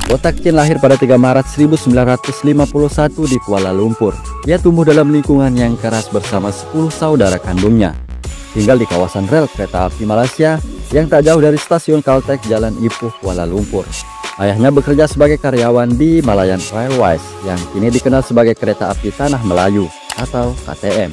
Botak Chin lahir pada 3 Maret 1951 di Kuala Lumpur. Ia tumbuh dalam lingkungan yang keras bersama 10 saudara kandungnya. Tinggal di kawasan rel kereta api Malaysia yang tak jauh dari stasiun Caltex Jalan Ipoh, Kuala Lumpur. Ayahnya bekerja sebagai karyawan di Malayan Railways yang kini dikenal sebagai Kereta Api Tanah Melayu atau KTM.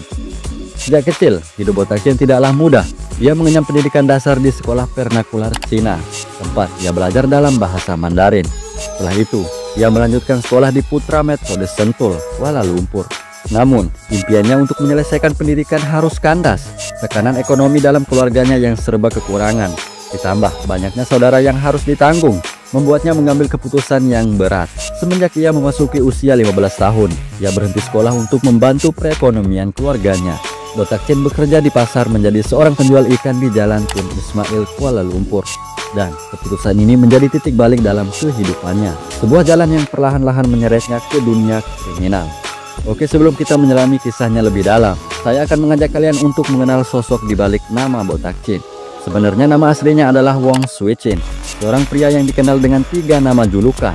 Sejak kecil, hidup Botak Chin tidaklah mudah. Ia mengenyam pendidikan dasar di sekolah vernakular Cina, tempat ia belajar dalam bahasa Mandarin. Setelah itu, ia melanjutkan sekolah di Putra Methodist Sentul, Kuala Lumpur. Namun, impiannya untuk menyelesaikan pendidikan harus kandas. Tekanan ekonomi dalam keluarganya yang serba kekurangan, ditambah banyaknya saudara yang harus ditanggung, membuatnya mengambil keputusan yang berat. Semenjak ia memasuki usia 15 tahun, ia berhenti sekolah untuk membantu perekonomian keluarganya. Botak Chin bekerja di pasar menjadi seorang penjual ikan di Jalan Tun Ismail, Kuala Lumpur. Dan keputusan ini menjadi titik balik dalam kehidupannya. Sebuah jalan yang perlahan-lahan menyeretnya ke dunia kriminal. Oke, sebelum kita menyelami kisahnya lebih dalam, saya akan mengajak kalian untuk mengenal sosok di balik nama Botak Chin. Sebenarnya nama aslinya adalah Wong Swee Chin, seorang pria yang dikenal dengan 3 nama julukan: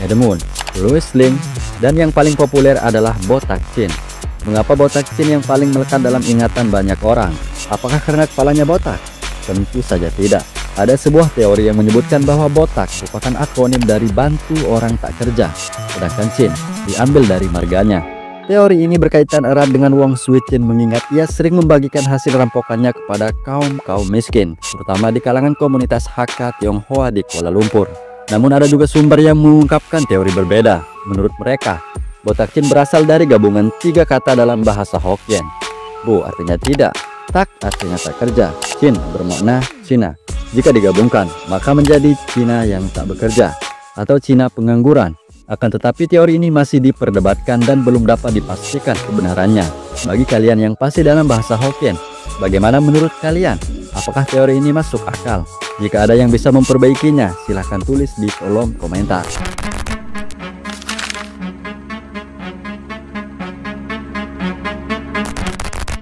Edmund, Louis Lim, dan yang paling populer adalah Botak Chin. Mengapa Botak Chin yang paling melekat dalam ingatan banyak orang? Apakah karena kepalanya botak? Tentu saja tidak. Ada sebuah teori yang menyebutkan bahwa botak merupakan akronim dari bantu orang tak kerja, sedangkan Chin diambil dari marganya. Teori ini berkaitan erat dengan Wong Swee Chin mengingat ia sering membagikan hasil rampokannya kepada kaum miskin, terutama di kalangan komunitas Hakka Tionghoa di Kuala Lumpur. Namun ada juga sumber yang mengungkapkan teori berbeda. Menurut mereka, Botak Chin berasal dari gabungan 3 kata dalam bahasa Hokkien. Bu artinya tidak, tak artinya tak kerja, Chin bermakna Cina. Jika digabungkan, maka menjadi Cina yang tak bekerja atau Cina pengangguran. Akan tetapi teori ini masih diperdebatkan dan belum dapat dipastikan kebenarannya. Bagi kalian yang pasti dalam bahasa Hokkien, bagaimana menurut kalian? Apakah teori ini masuk akal? Jika ada yang bisa memperbaikinya, silahkan tulis di kolom komentar.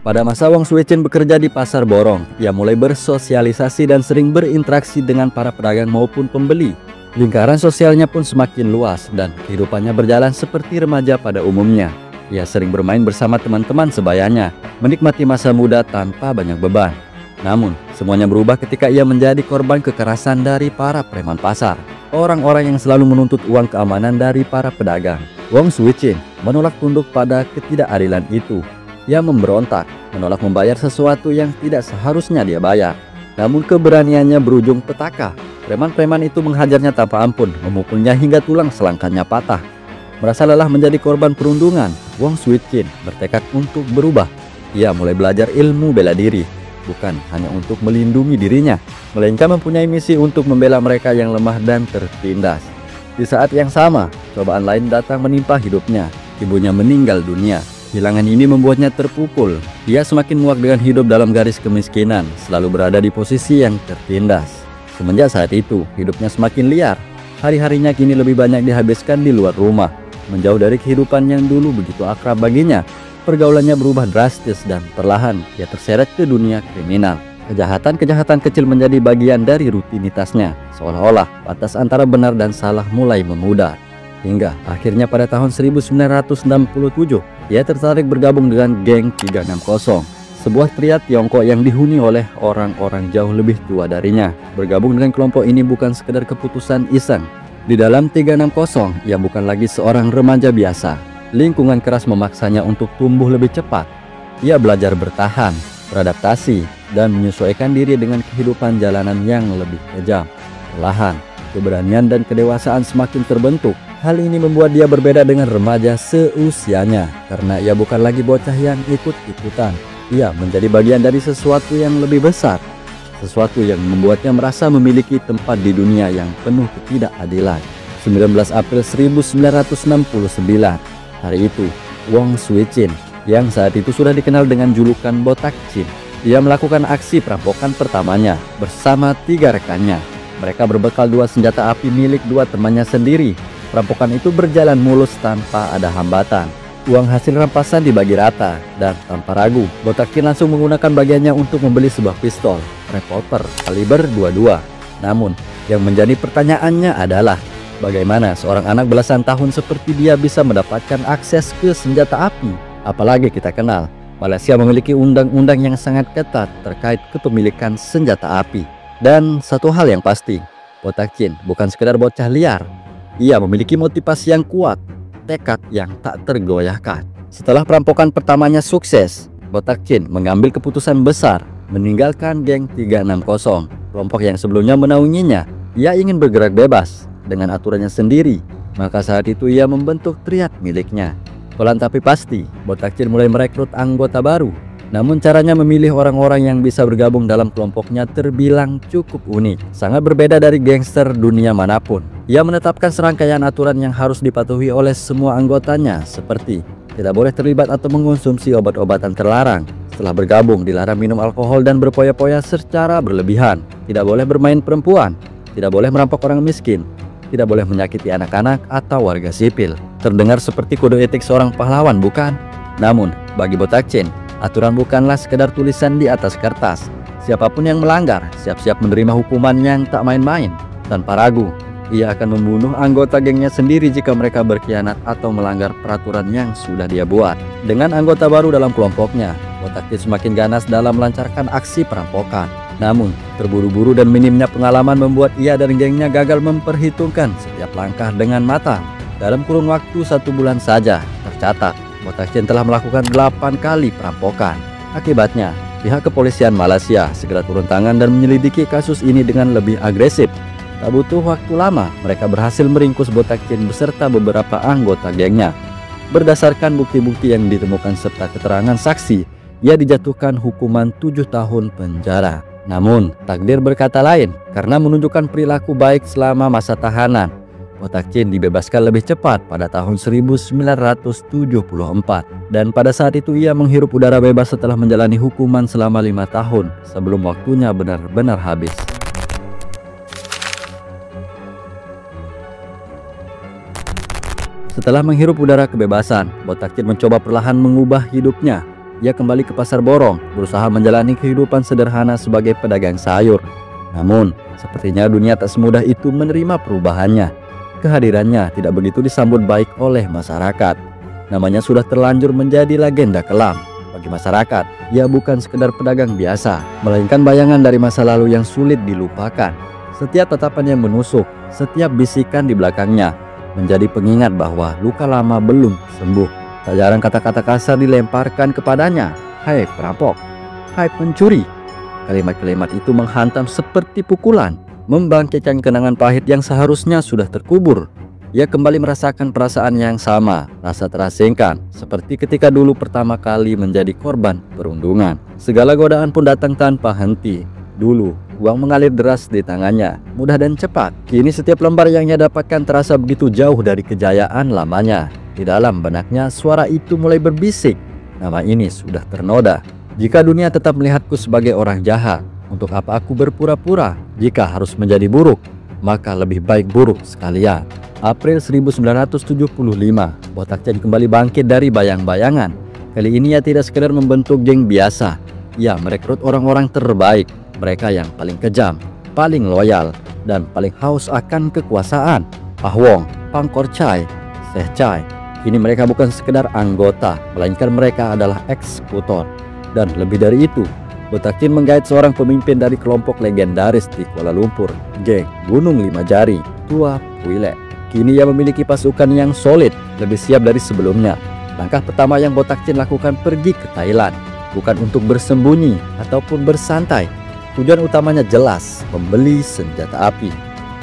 Pada masa Wong Swee Chin bekerja di Pasar Borong, ia mulai bersosialisasi dan sering berinteraksi dengan para pedagang maupun pembeli. Lingkaran sosialnya pun semakin luas dan kehidupannya berjalan seperti remaja pada umumnya. Ia sering bermain bersama teman-teman sebayanya, menikmati masa muda tanpa banyak beban. Namun, semuanya berubah ketika ia menjadi korban kekerasan dari para preman pasar, orang-orang yang selalu menuntut uang keamanan dari para pedagang. Wong Swee Chin menolak tunduk pada ketidakadilan itu. Ia memberontak, menolak membayar sesuatu yang tidak seharusnya dia bayar. Namun keberaniannya berujung petaka. Preman-preman itu menghajarnya tanpa ampun, memukulnya hingga tulang selangkannya patah. Merasa lelah menjadi korban perundungan, Wong Swee Chin bertekad untuk berubah. Ia mulai belajar ilmu bela diri, bukan hanya untuk melindungi dirinya, melainkan mempunyai misi untuk membela mereka yang lemah dan tertindas. Di saat yang sama, cobaan lain datang menimpa hidupnya. Ibunya meninggal dunia. Kehilangan ini membuatnya terpukul. Ia semakin muak dengan hidup dalam garis kemiskinan, selalu berada di posisi yang tertindas. Semenjak saat itu, hidupnya semakin liar. Hari-harinya kini lebih banyak dihabiskan di luar rumah, menjauh dari kehidupan yang dulu begitu akrab baginya. Pergaulannya berubah drastis dan perlahan ia terseret ke dunia kriminal. Kejahatan-kejahatan kecil menjadi bagian dari rutinitasnya, seolah-olah batas antara benar dan salah mulai memudar. Hingga akhirnya pada tahun 1967, ia tertarik bergabung dengan geng 360, sebuah tria Tiongkok yang dihuni oleh orang-orang jauh lebih tua darinya. Bergabung dengan kelompok ini bukan sekedar keputusan iseng. Di dalam 360, ia bukan lagi seorang remaja biasa. Lingkungan keras memaksanya untuk tumbuh lebih cepat. Ia belajar bertahan, beradaptasi, dan menyesuaikan diri dengan kehidupan jalanan yang lebih kejam. Perlahan, keberanian dan kedewasaan semakin terbentuk. Hal ini membuat dia berbeda dengan remaja seusianya, karena ia bukan lagi bocah yang ikut-ikutan. Ia menjadi bagian dari sesuatu yang lebih besar, sesuatu yang membuatnya merasa memiliki tempat di dunia yang penuh ketidakadilan. 19 April 1969, hari itu Wong Swee Chin, yang saat itu sudah dikenal dengan julukan Botak Chin, ia melakukan aksi perampokan pertamanya bersama 3 rekannya. Mereka berbekal 2 senjata api milik 2 temannya sendiri. Perampokan itu berjalan mulus tanpa ada hambatan. Uang hasil rampasan dibagi rata, dan tanpa ragu, Botak Chin langsung menggunakan bagiannya untuk membeli sebuah pistol revolver kaliber 22. Namun, yang menjadi pertanyaannya adalah, Bagaimana seorang anak belasan tahun seperti dia bisa mendapatkan akses ke senjata api? Apalagi kita kenal, Malaysia memiliki undang-undang yang sangat ketat terkait kepemilikan senjata api. Dan satu hal yang pasti, Botak Chin bukan sekedar bocah liar. Ia memiliki motivasi yang kuat, tekad yang tak tergoyahkan. Setelah perampokan pertamanya sukses, Botak Chin mengambil keputusan besar meninggalkan geng 360, kelompok yang sebelumnya menaunginya. Ia ingin bergerak bebas dengan aturannya sendiri, maka saat itu ia membentuk triad miliknya. Pelan tapi pasti, Botak Chin mulai merekrut anggota baru. Namun caranya memilih orang-orang yang bisa bergabung dalam kelompoknya terbilang cukup unik, sangat berbeda dari gangster dunia manapun. Ia menetapkan serangkaian aturan yang harus dipatuhi oleh semua anggotanya, seperti tidak boleh terlibat atau mengonsumsi obat-obatan terlarang. Setelah bergabung, dilarang minum alkohol dan berpoya-poya secara berlebihan. Tidak boleh bermain perempuan, tidak boleh merampok orang miskin, tidak boleh menyakiti anak-anak atau warga sipil. Terdengar seperti kode etik seorang pahlawan, bukan? Namun, bagi Botak Chin, aturan bukanlah sekedar tulisan di atas kertas. Siapapun yang melanggar, siap-siap menerima hukuman yang tak main-main. Tanpa ragu, ia akan membunuh anggota gengnya sendiri jika mereka berkhianat atau melanggar peraturan yang sudah dia buat. Dengan anggota baru dalam kelompoknya, Botak Chin semakin ganas dalam melancarkan aksi perampokan. Namun, terburu-buru dan minimnya pengalaman membuat ia dan gengnya gagal memperhitungkan setiap langkah dengan matang. Dalam kurun waktu 1 bulan saja, tercatat Botak Chin telah melakukan 8 kali perampokan. Akibatnya, pihak kepolisian Malaysia segera turun tangan dan menyelidiki kasus ini dengan lebih agresif. Tak butuh waktu lama, mereka berhasil meringkus Botak Chin beserta beberapa anggota gengnya. Berdasarkan bukti-bukti yang ditemukan serta keterangan saksi, ia dijatuhkan hukuman 7 tahun penjara. Namun, takdir berkata lain. Karena menunjukkan perilaku baik selama masa tahanan, Botak Chin dibebaskan lebih cepat pada tahun 1974. Dan pada saat itu ia menghirup udara bebas setelah menjalani hukuman selama 5 tahun sebelum waktunya benar-benar habis. Setelah menghirup udara kebebasan, Botak Chin mencoba perlahan mengubah hidupnya. Ia kembali ke pasar Borong, berusaha menjalani kehidupan sederhana sebagai pedagang sayur. Namun, sepertinya dunia tak semudah itu menerima perubahannya. Kehadirannya tidak begitu disambut baik oleh masyarakat. Namanya sudah terlanjur menjadi legenda kelam. Bagi masyarakat, ia bukan sekedar pedagang biasa, melainkan bayangan dari masa lalu yang sulit dilupakan. Setiap tatapan yang menusuk, setiap bisikan di belakangnya, menjadi pengingat bahwa luka lama belum sembuh. Tak jarang kata-kata kasar dilemparkan kepadanya. Hai perampok, hai pencuri. Kalimat-kalimat itu menghantam seperti pukulan, membangkitkan kenangan pahit yang seharusnya sudah terkubur. Ia kembali merasakan perasaan yang sama, rasa terasingkan, seperti ketika dulu pertama kali menjadi korban perundungan. Segala godaan pun datang tanpa henti. Dulu, uang mengalir deras di tangannya, mudah dan cepat. Kini setiap lembar yang ia dapatkan terasa begitu jauh dari kejayaan lamanya. Di dalam benaknya, suara itu mulai berbisik. Nama ini sudah ternoda. Jika dunia tetap melihatku sebagai orang jahat, untuk apa aku berpura-pura? Jika harus menjadi buruk, maka lebih baik buruk sekalian. April 1975, Botak Chin kembali bangkit dari bayang-bayangan. Kali ini ia tidak sekedar membentuk geng biasa. Ia merekrut orang-orang terbaik, mereka yang paling kejam, paling loyal, dan paling haus akan kekuasaan. Pahwong, Pangkor Chai, Seh Chai. Kini mereka bukan sekedar anggota, melainkan mereka adalah eksekutor. Dan lebih dari itu, Botak Chin menggait seorang pemimpin dari kelompok legendaris di Kuala Lumpur, geng Gunung Lima Jari, Tua Puile. Kini ia memiliki pasukan yang solid, lebih siap dari sebelumnya. Langkah pertama yang Botak Chin lakukan pergi ke Thailand, bukan untuk bersembunyi ataupun bersantai. Tujuan utamanya jelas, membeli senjata api.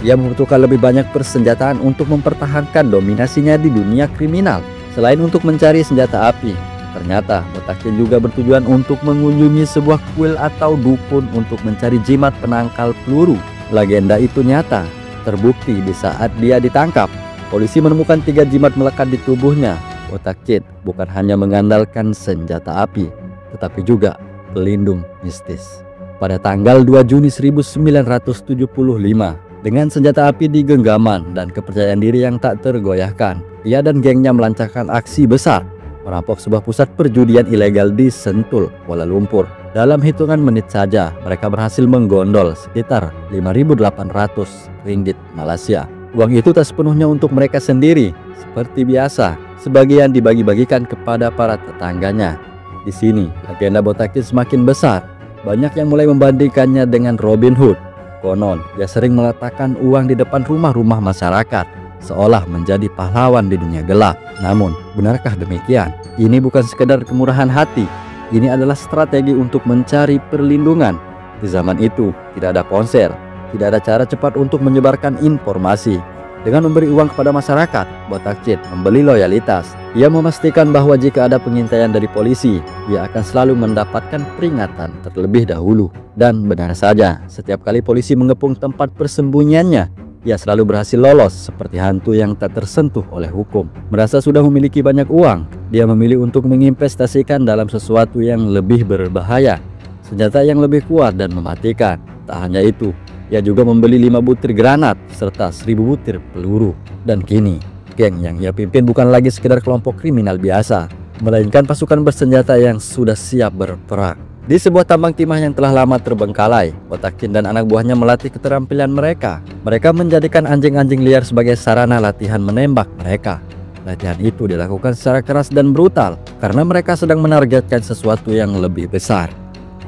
Ia membutuhkan lebih banyak persenjataan untuk mempertahankan dominasinya di dunia kriminal. Selain untuk mencari senjata api, ternyata Botak Chin juga bertujuan untuk mengunjungi sebuah kuil atau dukun untuk mencari jimat penangkal peluru. Legenda itu nyata, terbukti di saat dia ditangkap. Polisi menemukan 3 jimat melekat di tubuhnya. Botak Chin bukan hanya mengandalkan senjata api, tetapi juga pelindung mistis. Pada tanggal 2 Juni 1975, dengan senjata api di genggaman dan kepercayaan diri yang tak tergoyahkan, ia dan gengnya melancarkan aksi besar, merampok sebuah pusat perjudian ilegal di Sentul, Kuala Lumpur. Dalam hitungan menit saja, mereka berhasil menggondol sekitar 5.800 ringgit Malaysia. Uang itu tak sepenuhnya untuk mereka sendiri. Seperti biasa, sebagian dibagi-bagikan kepada para tetangganya. Di sini, agenda Botakin semakin besar. Banyak yang mulai membandingkannya dengan Robin Hood. Konon, dia sering meletakkan uang di depan rumah-rumah masyarakat, seolah menjadi pahlawan di dunia gelap. Namun, benarkah demikian? Ini bukan sekedar kemurahan hati. Ini adalah strategi untuk mencari perlindungan. Di zaman itu, tidak ada ponsel, tidak ada cara cepat untuk menyebarkan informasi. Dengan memberi uang kepada masyarakat, Botakin membeli loyalitas. Ia memastikan bahwa jika ada pengintaian dari polisi, ia akan selalu mendapatkan peringatan terlebih dahulu. Dan benar saja, setiap kali polisi mengepung tempat persembunyiannya, ia selalu berhasil lolos seperti hantu yang tak tersentuh oleh hukum. Merasa sudah memiliki banyak uang, dia memilih untuk menginvestasikan dalam sesuatu yang lebih berbahaya, senjata yang lebih kuat dan mematikan. Tak hanya itu, ia juga membeli 5 butir granat serta 1000 butir peluru. Dan kini, geng yang ia pimpin bukan lagi sekedar kelompok kriminal biasa, melainkan pasukan bersenjata yang sudah siap berperang. Di sebuah tambang timah yang telah lama terbengkalai, Botakin dan anak buahnya melatih keterampilan mereka. Mereka menjadikan anjing-anjing liar sebagai sarana latihan menembak mereka. Latihan itu dilakukan secara keras dan brutal karena mereka sedang menargetkan sesuatu yang lebih besar.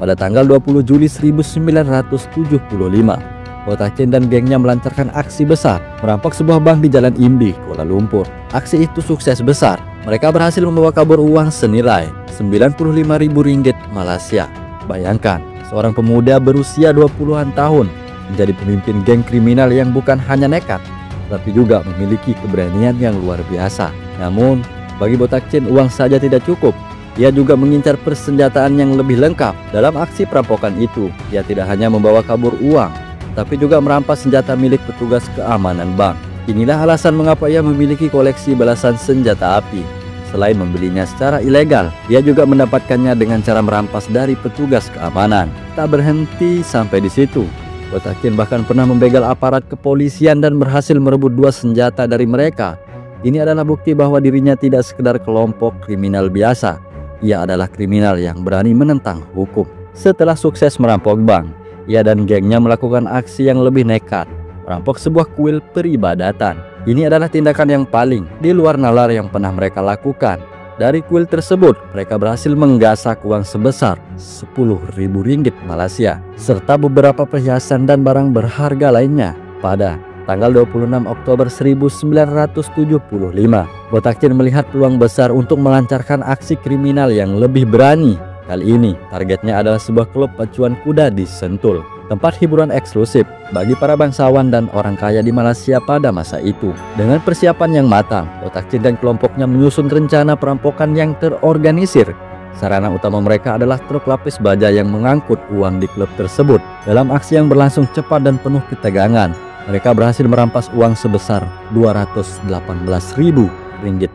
Pada tanggal 20 Juli 1975, Botakin dan gengnya melancarkan aksi besar, merampok sebuah bank di Jalan Imbi, Kuala Lumpur. Aksi itu sukses besar. Mereka berhasil membawa kabur uang senilai Rp95.000 Malaysia. Bayangkan, seorang pemuda berusia 20-an tahun menjadi pemimpin geng kriminal yang bukan hanya nekat, tapi juga memiliki keberanian yang luar biasa. Namun, bagi Botakin uang saja tidak cukup. Ia juga mengincar persenjataan yang lebih lengkap. Dalam aksi perampokan itu, ia tidak hanya membawa kabur uang, tapi juga merampas senjata milik petugas keamanan bank. Inilah alasan mengapa ia memiliki koleksi belasan senjata api. Selain membelinya secara ilegal, ia juga mendapatkannya dengan cara merampas dari petugas keamanan. Tak berhenti sampai di situ, Botakin bahkan pernah membegal aparat kepolisian dan berhasil merebut 2 senjata dari mereka. Ini adalah bukti bahwa dirinya tidak sekedar kelompok kriminal biasa. Ia adalah kriminal yang berani menentang hukum. Setelah sukses merampok bank, ia dan gengnya melakukan aksi yang lebih nekat, merampok sebuah kuil peribadatan. Ini adalah tindakan yang paling di luar nalar yang pernah mereka lakukan. Dari kuil tersebut, mereka berhasil menggasak uang sebesar Rp10.000 Malaysia, serta beberapa perhiasan dan barang berharga lainnya. Pada tanggal 26 Oktober 1975, Botakin melihat peluang besar untuk melancarkan aksi kriminal yang lebih berani. Kali ini, targetnya adalah sebuah klub pacuan kuda di Sentul, tempat hiburan eksklusif bagi para bangsawan dan orang kaya di Malaysia pada masa itu. Dengan persiapan yang matang, Botakin dan kelompoknya menyusun rencana perampokan yang terorganisir. Sarana utama mereka adalah truk lapis baja yang mengangkut uang di klub tersebut. Dalam aksi yang berlangsung cepat dan penuh ketegangan, mereka berhasil merampas uang sebesar Rp218.000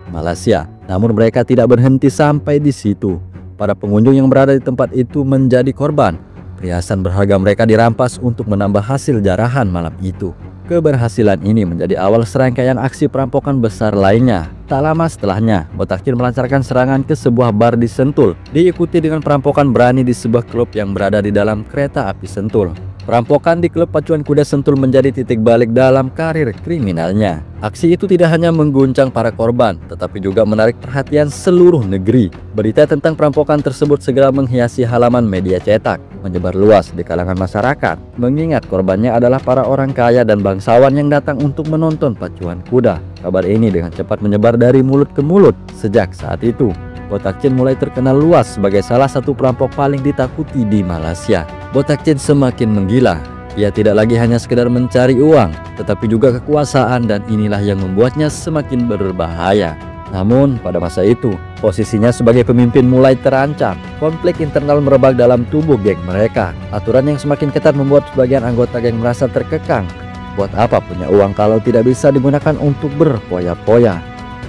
Malaysia. Namun mereka tidak berhenti sampai di situ. Para pengunjung yang berada di tempat itu menjadi korban. Perhiasan berharga mereka dirampas untuk menambah hasil jarahan malam itu. Keberhasilan ini menjadi awal serangkaian aksi perampokan besar lainnya. Tak lama setelahnya, Botakin melancarkan serangan ke sebuah bar di Sentul, diikuti dengan perampokan berani di sebuah klub yang berada di dalam kereta api Sentul. Perampokan di klub pacuan kuda Sentul menjadi titik balik dalam karir kriminalnya. Aksi itu tidak hanya mengguncang para korban, tetapi juga menarik perhatian seluruh negeri. Berita tentang perampokan tersebut segera menghiasi halaman media cetak, menyebar luas di kalangan masyarakat, mengingat korbannya adalah para orang kaya dan bangsawan yang datang untuk menonton pacuan kuda. Kabar ini dengan cepat menyebar dari mulut ke mulut. Sejak saat itu, Botakin mulai terkenal luas sebagai salah satu perampok paling ditakuti di Malaysia. Botakin semakin menggila. Ia tidak lagi hanya sekedar mencari uang, tetapi juga kekuasaan, dan inilah yang membuatnya semakin berbahaya. Namun pada masa itu, posisinya sebagai pemimpin mulai terancam. Konflik internal merebak dalam tubuh geng mereka. Aturan yang semakin ketat membuat sebagian anggota geng merasa terkekang. Buat apa punya uang kalau tidak bisa digunakan untuk berpoya-poya?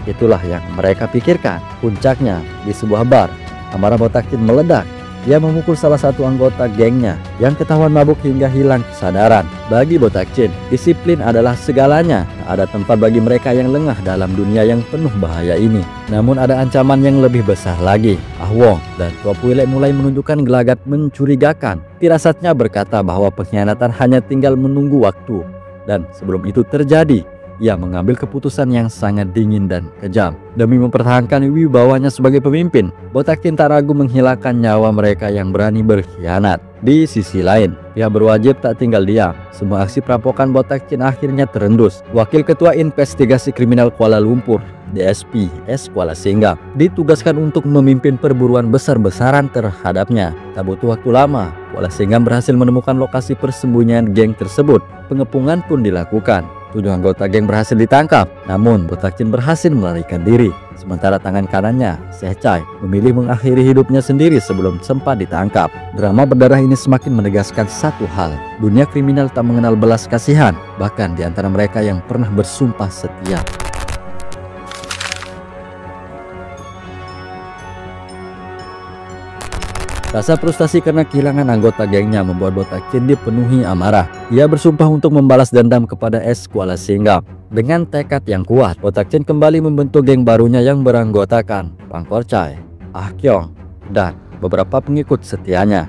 Itulah yang mereka pikirkan. Puncaknya, di sebuah bar, amarah Botakin meledak. Ia memukul salah satu anggota gengnya yang ketahuan mabuk hingga hilang kesadaran. Bagi Botakin, disiplin adalah segalanya. Tak ada tempat bagi mereka yang lengah dalam dunia yang penuh bahaya ini. Namun ada ancaman yang lebih besar lagi. Ah Wong dan Tua Puilek mulai menunjukkan gelagat mencurigakan. Firasatnya berkata bahwa pengkhianatan hanya tinggal menunggu waktu. Dan sebelum itu terjadi, ia mengambil keputusan yang sangat dingin dan kejam. Demi mempertahankan wibawanya sebagai pemimpin, Botak Chin tak ragu menghilangkan nyawa mereka yang berani berkhianat. Di sisi lain, pihak berwajib tak tinggal diam. Semua aksi perampokan Botak Chin akhirnya terendus. Wakil Ketua Investigasi Kriminal Kuala Lumpur, DSP S. Kuala Singgam, ditugaskan untuk memimpin perburuan besar-besaran terhadapnya. Tak butuh waktu lama, Kuala Singgam berhasil menemukan lokasi persembunyian geng tersebut. Pengepungan pun dilakukan. 7 anggota geng berhasil ditangkap, namun Botak Chin berhasil melarikan diri. Sementara tangan kanannya, Seh Chai, memilih mengakhiri hidupnya sendiri sebelum sempat ditangkap. Drama berdarah ini semakin menegaskan satu hal, dunia kriminal tak mengenal belas kasihan, bahkan di antara mereka yang pernah bersumpah setia. Rasa frustasi karena kehilangan anggota gengnya membuat Botak Chin dipenuhi amarah. Ia bersumpah untuk membalas dendam kepada S. Kuala Singgam. Dengan tekad yang kuat, Botak Chin kembali membentuk geng barunya yang beranggotakan Pangkor Chai, Ah Kyong, dan beberapa pengikut setianya.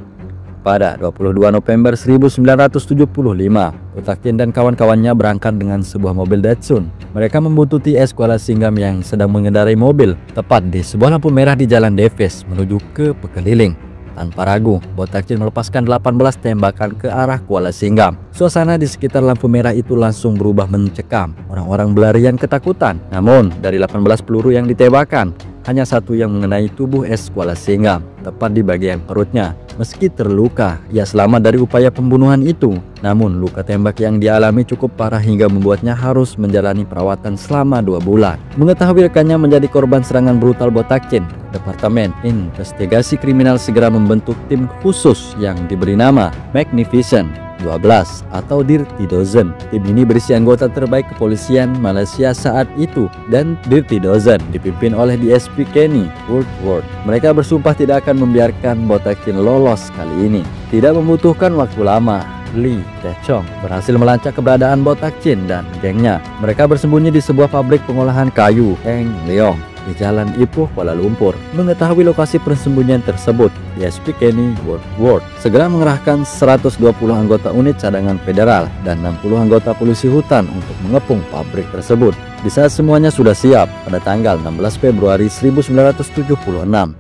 Pada 22 November 1975, Botak Chin dan kawan-kawannya berangkat dengan sebuah mobil Datsun. Mereka membuntuti S. Kuala Singgam yang sedang mengendarai mobil tepat di sebuah lampu merah di Jalan Davis menuju ke Pekeliling. Tanpa ragu, Botak Chin melepaskan 18 tembakan ke arah Kuala Singgam. Suasana di sekitar lampu merah itu langsung berubah mencekam. Orang-orang berlarian ketakutan. Namun, dari 18 peluru yang ditembakkan, hanya satu yang mengenai tubuh S. Kuala Singgam, tepat di bagian perutnya. Meski terluka, ia selamat dari upaya pembunuhan itu. Namun, luka tembak yang dialami cukup parah hingga membuatnya harus menjalani perawatan selama 2 bulan. Mengetahui rekannya menjadi korban serangan brutal Botak Chin, Departemen Investigasi Kriminal segera membentuk tim khusus yang diberi nama Magnificent 12 atau Dirty Dozen. Tim ini berisi anggota terbaik kepolisian Malaysia saat itu, dan Dirty Dozen dipimpin oleh DSP Kenny Woodward. Mereka bersumpah tidak akan membiarkan Botak Chin lolos kali ini. Tidak membutuhkan waktu lama, Lee Tae-chong berhasil melacak keberadaan Botak Chin dan gengnya. Mereka bersembunyi di sebuah pabrik pengolahan kayu Heng Leong di Jalan Ipoh, Kuala Lumpur. Mengetahui lokasi persembunyian tersebut, DSP Kenny Woodward segera mengerahkan 120 anggota unit cadangan federal dan 60 anggota polisi hutan untuk mengepung pabrik tersebut. Di saat semuanya sudah siap, pada tanggal 16 Februari 1976,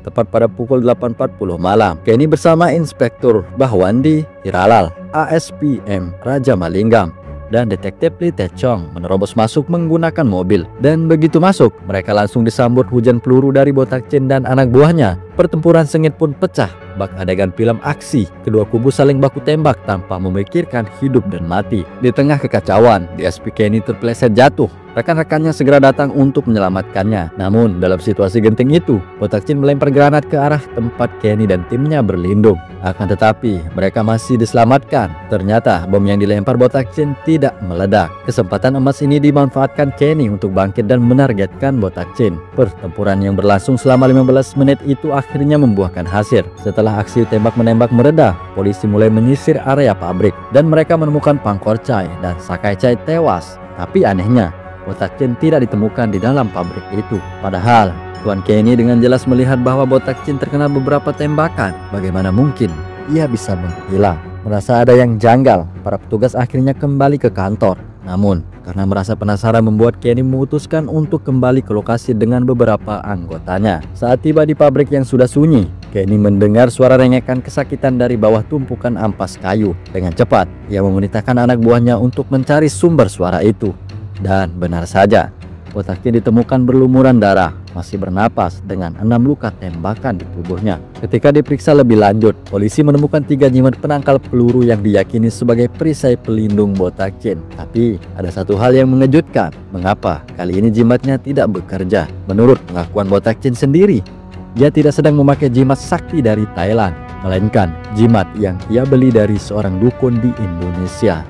tepat pada pukul 8.40 malam, Kenny bersama Inspektur Bahwandi Hiralal, ASPM Raja Malinggam, dan detektif Lee Tae-chong menerobos masuk menggunakan mobil. Dan begitu masuk, mereka langsung disambut hujan peluru dari Botak Chin dan anak buahnya. Pertempuran sengit pun pecah. Bak adegan film aksi, kedua kubu saling baku tembak tanpa memikirkan hidup dan mati. Di tengah kekacauan, DSP Kenny terpeleset jatuh. Rekan-rekannya segera datang untuk menyelamatkannya. Namun, dalam situasi genting itu, Botak Chin melempar granat ke arah tempat Kenny dan timnya berlindung. Akan tetapi, mereka masih diselamatkan. Ternyata, bom yang dilempar Botak Chin tidak meledak. Kesempatan emas ini dimanfaatkan Kenny untuk bangkit dan menargetkan Botak Chin. Pertempuran yang berlangsung selama 15 menit itu akhirnya membuahkan hasil. Setelah aksi tembak-menembak mereda, polisi mulai menyisir area pabrik dan mereka menemukan Pangkor Chai dan Sakai Chai tewas. Tapi anehnya, Botak Chin tidak ditemukan di dalam pabrik itu. Padahal, Tuan Kenny dengan jelas melihat bahwa Botak Chin terkena beberapa tembakan. Bagaimana mungkin ia bisa menghilang? Merasa ada yang janggal, para petugas akhirnya kembali ke kantor. Namun, karena merasa penasaran membuat Kenny memutuskan untuk kembali ke lokasi dengan beberapa anggotanya. Saat tiba di pabrik yang sudah sunyi, Kenny mendengar suara rengekan kesakitan dari bawah tumpukan ampas kayu. Dengan cepat, ia memerintahkan anak buahnya untuk mencari sumber suara itu. Dan benar saja, Botak Chin ditemukan berlumuran darah, masih bernapas dengan 6 luka tembakan di tubuhnya. Ketika diperiksa lebih lanjut, polisi menemukan 3 jimat penangkal peluru yang diyakini sebagai perisai pelindung Botak Chin. Tapi ada satu hal yang mengejutkan. Mengapa kali ini jimatnya tidak bekerja? Menurut pengakuan Botak Chin sendiri, dia tidak sedang memakai jimat sakti dari Thailand, melainkan jimat yang ia beli dari seorang dukun di Indonesia.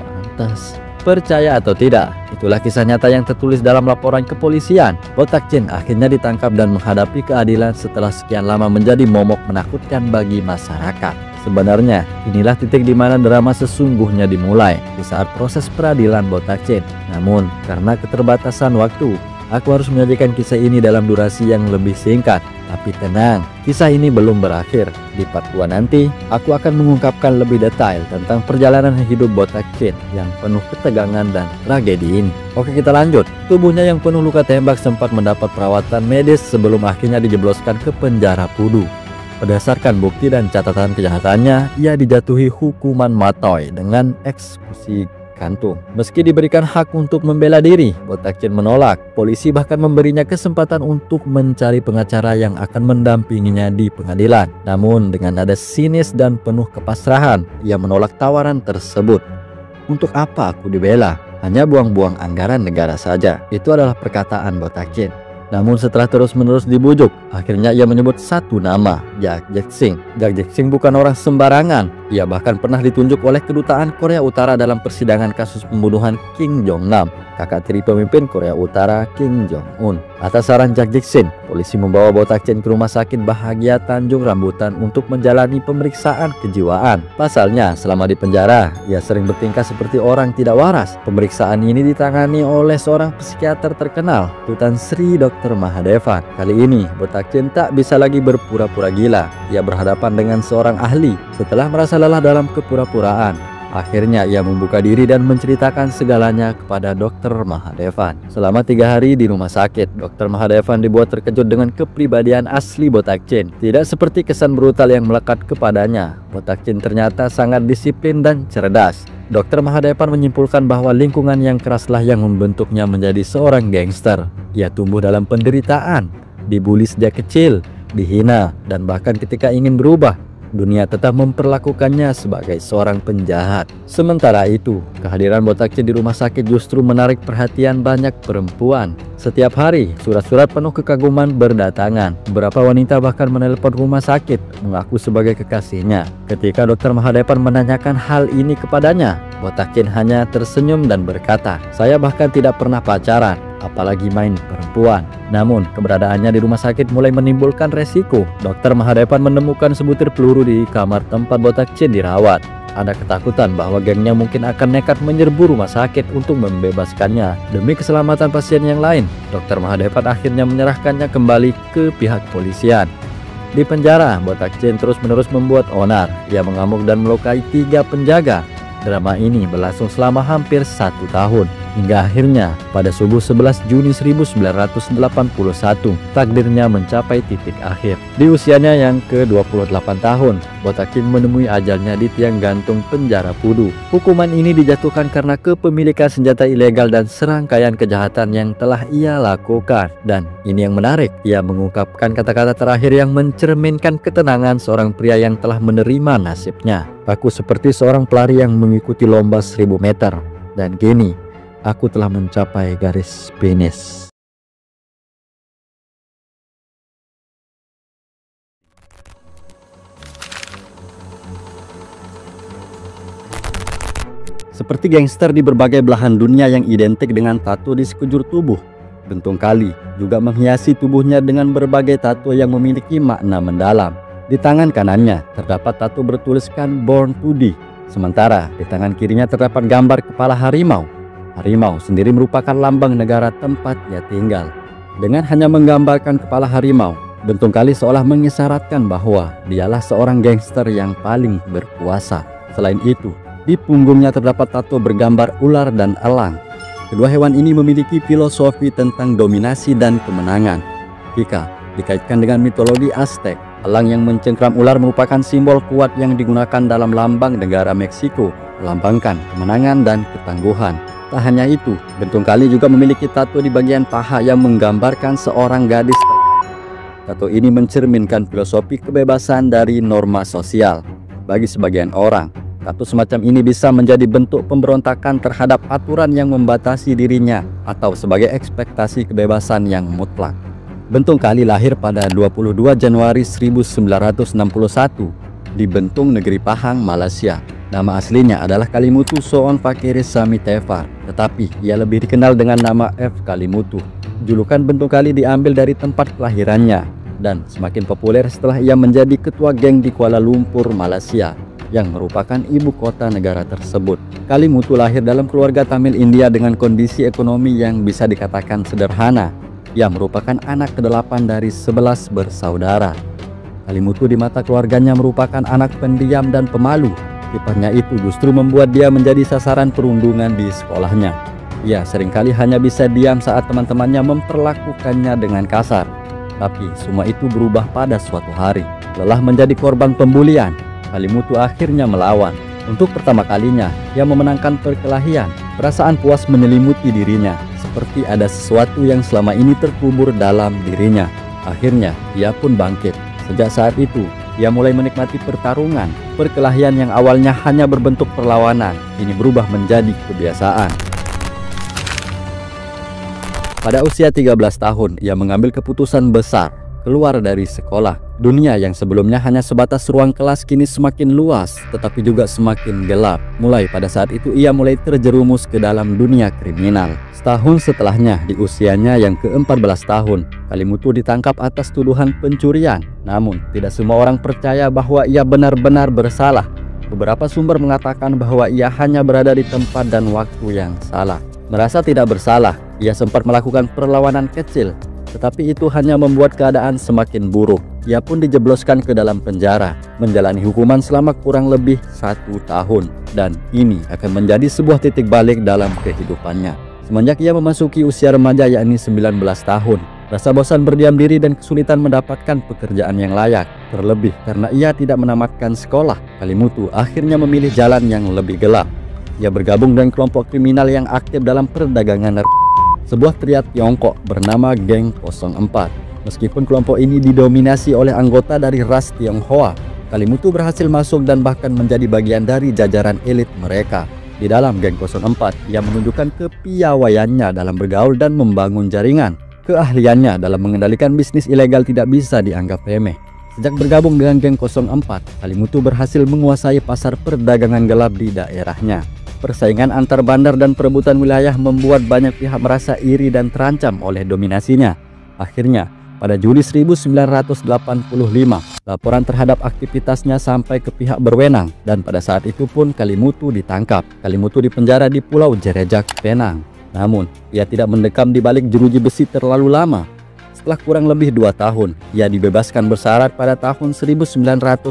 Pantas. Percaya atau tidak, itulah kisah nyata yang tertulis dalam laporan kepolisian. Botak Chin akhirnya ditangkap dan menghadapi keadilan setelah sekian lama menjadi momok menakutkan bagi masyarakat. Sebenarnya, inilah titik di mana drama sesungguhnya dimulai, di saat proses peradilan Botak Chin. Namun, karena keterbatasan waktu, Aku harus menyajikan kisah ini dalam durasi yang lebih singkat. Tapi tenang, kisah ini belum berakhir. Di part 2 nanti, aku akan mengungkapkan lebih detail tentang perjalanan hidup botak Chin yang penuh ketegangan dan tragedi ini. Oke, kita lanjut. Tubuhnya yang penuh luka tembak sempat mendapat perawatan medis sebelum akhirnya dijebloskan ke penjara Pudu. Berdasarkan bukti dan catatan kejahatannya, ia dijatuhi hukuman matoy dengan eksekusi gantung. Meski diberikan hak untuk membela diri, botak Chin menolak. Polisi bahkan memberinya kesempatan untuk mencari pengacara yang akan mendampinginya di pengadilan. Namun dengan nada sinis dan penuh kepasrahan, ia menolak tawaran tersebut. Untuk apa aku dibela? Hanya buang-buang anggaran negara saja. Itu adalah perkataan botak Chin. Namun setelah terus-menerus dibujuk, akhirnya ia menyebut satu nama, Jak Jae-sing. Jak Jae-sing bukan orang sembarangan. Ia bahkan pernah ditunjuk oleh kedutaan Korea Utara dalam persidangan kasus pembunuhan Kim Jong-nam, kakak tiri pemimpin Korea Utara Kim Jong-un. Atas saran Jak Jae-sing, polisi membawa botak Chin ke rumah sakit Bahagia Tanjung Rambutan untuk menjalani pemeriksaan kejiwaan. Pasalnya, selama di penjara, ia sering bertingkah seperti orang tidak waras. Pemeriksaan ini ditangani oleh seorang psikiater terkenal, Tutan Sri Dr. Mahadevan. Kali ini, botak Chin tak bisa lagi berpura-pura gila. Ia berhadapan dengan seorang ahli. Setelah merasa lelah dalam kepura-puraan, akhirnya ia membuka diri dan menceritakan segalanya kepada Dr. Mahadevan. Selama 3 hari di rumah sakit, Dr. Mahadevan dibuat terkejut dengan kepribadian asli botak Chin. Tidak seperti kesan brutal yang melekat kepadanya, botak Chin ternyata sangat disiplin dan cerdas. Dr. Mahadevan menyimpulkan bahwa lingkungan yang keraslah yang membentuknya menjadi seorang gangster. Ia tumbuh dalam penderitaan, dibully sejak kecil, dihina, dan bahkan ketika ingin berubah, dunia tetap memperlakukannya sebagai seorang penjahat. Sementara itu, kehadiran botak Chin di rumah sakit justru menarik perhatian banyak perempuan. Setiap hari, surat-surat penuh kekaguman berdatangan. Beberapa wanita bahkan menelpon rumah sakit mengaku sebagai kekasihnya. Ketika Dr. Mahadevan menanyakan hal ini kepadanya, botak Chin hanya tersenyum dan berkata, "Saya bahkan tidak pernah pacaran, apalagi main perempuan." Namun, keberadaannya di rumah sakit mulai menimbulkan resiko. Dr. Mahadevan menemukan sebutir peluru di kamar tempat botak Chin dirawat. Ada ketakutan bahwa gengnya mungkin akan nekat menyerbu rumah sakit untuk membebaskannya. Demi keselamatan pasien yang lain, Dr. Mahadevan akhirnya menyerahkannya kembali ke pihak kepolisian. Di penjara, botak Chin terus-menerus membuat onar. Ia mengamuk dan melukai 3 penjaga. Drama ini berlangsung selama hampir 1 tahun. Hingga akhirnya pada subuh 11 Juni 1981, takdirnya mencapai titik akhir. Di usianya yang ke-28 tahun, botak Chin menemui ajalnya di tiang gantung penjara Pudu. Hukuman ini dijatuhkan karena kepemilikan senjata ilegal dan serangkaian kejahatan yang telah ia lakukan. Dan ini yang menarik, ia mengungkapkan kata-kata terakhir yang mencerminkan ketenangan seorang pria yang telah menerima nasibnya. "Aku seperti seorang pelari yang mengikuti lomba 1000 meter. Dan kini, aku telah mencapai garis finish." Seperti gangster di berbagai belahan dunia yang identik dengan tato di sekujur tubuh, Bentung Kali juga menghiasi tubuhnya dengan berbagai tato yang memiliki makna mendalam. Di tangan kanannya terdapat tato bertuliskan "Born to Die", sementara di tangan kirinya terdapat gambar kepala harimau. Harimau sendiri merupakan lambang negara tempat ia tinggal. Dengan hanya menggambarkan kepala harimau, Bentung Kali seolah mengisyaratkan bahwa dialah seorang gangster yang paling berkuasa. Selain itu, di punggungnya terdapat tato bergambar ular dan elang. Kedua hewan ini memiliki filosofi tentang dominasi dan kemenangan. Jika dikaitkan dengan mitologi Aztec, elang yang mencengkram ular merupakan simbol kuat yang digunakan dalam lambang negara Meksiko, melambangkan kemenangan dan ketangguhan. Tak hanya itu, Bentung Kali juga memiliki tato di bagian paha yang menggambarkan seorang gadis. Tato ini mencerminkan filosofi kebebasan dari norma sosial. Bagi sebagian orang, tato semacam ini bisa menjadi bentuk pemberontakan terhadap aturan yang membatasi dirinya atau sebagai ekspektasi kebebasan yang mutlak. Bentung Kali lahir pada 22 Januari 1961 di Bentung, Negeri Pahang, Malaysia. Nama aslinya adalah Kalimutu Soon Fakiris Sami Tefar, tetapi ia lebih dikenal dengan nama F. Kalimutu. Julukan Bentung Kali diambil dari tempat kelahirannya dan semakin populer setelah ia menjadi ketua geng di Kuala Lumpur, Malaysia, yang merupakan ibu kota negara tersebut. Kalimutu lahir dalam keluarga Tamil India dengan kondisi ekonomi yang bisa dikatakan sederhana. Ia merupakan anak ke-8 dari 11 bersaudara. Kalimutu di mata keluarganya merupakan anak pendiam dan pemalu. Sifatnya itu justru membuat dia menjadi sasaran perundungan di sekolahnya. Ia seringkali hanya bisa diam saat teman-temannya memperlakukannya dengan kasar. Tapi semua itu berubah pada suatu hari. Lelah menjadi korban pembulian, Kalimutu akhirnya melawan. Untuk pertama kalinya, ia memenangkan perkelahian. Perasaan puas menyelimuti dirinya, seperti ada sesuatu yang selama ini terkubur dalam dirinya. Akhirnya, ia pun bangkit. Sejak saat itu, ia mulai menikmati pertarungan. Perkelahian yang awalnya hanya berbentuk perlawanan, kini berubah menjadi kebiasaan. Pada usia 13 tahun, ia mengambil keputusan besar, keluar dari sekolah. Dunia yang sebelumnya hanya sebatas ruang kelas kini semakin luas, tetapi juga semakin gelap. Mulai pada saat itu ia mulai terjerumus ke dalam dunia kriminal. Setahun setelahnya, di usianya yang ke-14 tahun, Kalimutu ditangkap atas tuduhan pencurian. Namun, tidak semua orang percaya bahwa ia benar-benar bersalah. Beberapa sumber mengatakan bahwa ia hanya berada di tempat dan waktu yang salah. Merasa tidak bersalah, ia sempat melakukan perlawanan kecil, tetapi itu hanya membuat keadaan semakin buruk. Ia pun dijebloskan ke dalam penjara, menjalani hukuman selama kurang lebih 1 tahun. Dan ini akan menjadi sebuah titik balik dalam kehidupannya. Semenjak ia memasuki usia remaja yakni 19 tahun, rasa bosan berdiam diri dan kesulitan mendapatkan pekerjaan yang layak. Terlebih karena ia tidak menamatkan sekolah, Kalimutu akhirnya memilih jalan yang lebih gelap. Ia bergabung dengan kelompok kriminal yang aktif dalam perdagangan narkoba, sebuah triad Tiongkok bernama Geng 04. Meskipun kelompok ini didominasi oleh anggota dari ras Tionghoa, Kalimutu berhasil masuk dan bahkan menjadi bagian dari jajaran elit mereka. Di dalam Geng 04, ia menunjukkan kepiawaiannya dalam bergaul dan membangun jaringan. Keahliannya dalam mengendalikan bisnis ilegal tidak bisa dianggap remeh. Sejak bergabung dengan Geng 04, Kalimutu berhasil menguasai pasar perdagangan gelap di daerahnya. Persaingan antar bandar dan perebutan wilayah membuat banyak pihak merasa iri dan terancam oleh dominasinya. Akhirnya, pada Juli 1985, laporan terhadap aktivitasnya sampai ke pihak berwenang dan pada saat itu pun Kalimutu ditangkap. Kalimutu dipenjara di Pulau Jerejak, Penang. Namun, ia tidak mendekam di balik jeruji besi terlalu lama. Setelah kurang lebih 2 tahun, ia dibebaskan bersyarat pada tahun 1987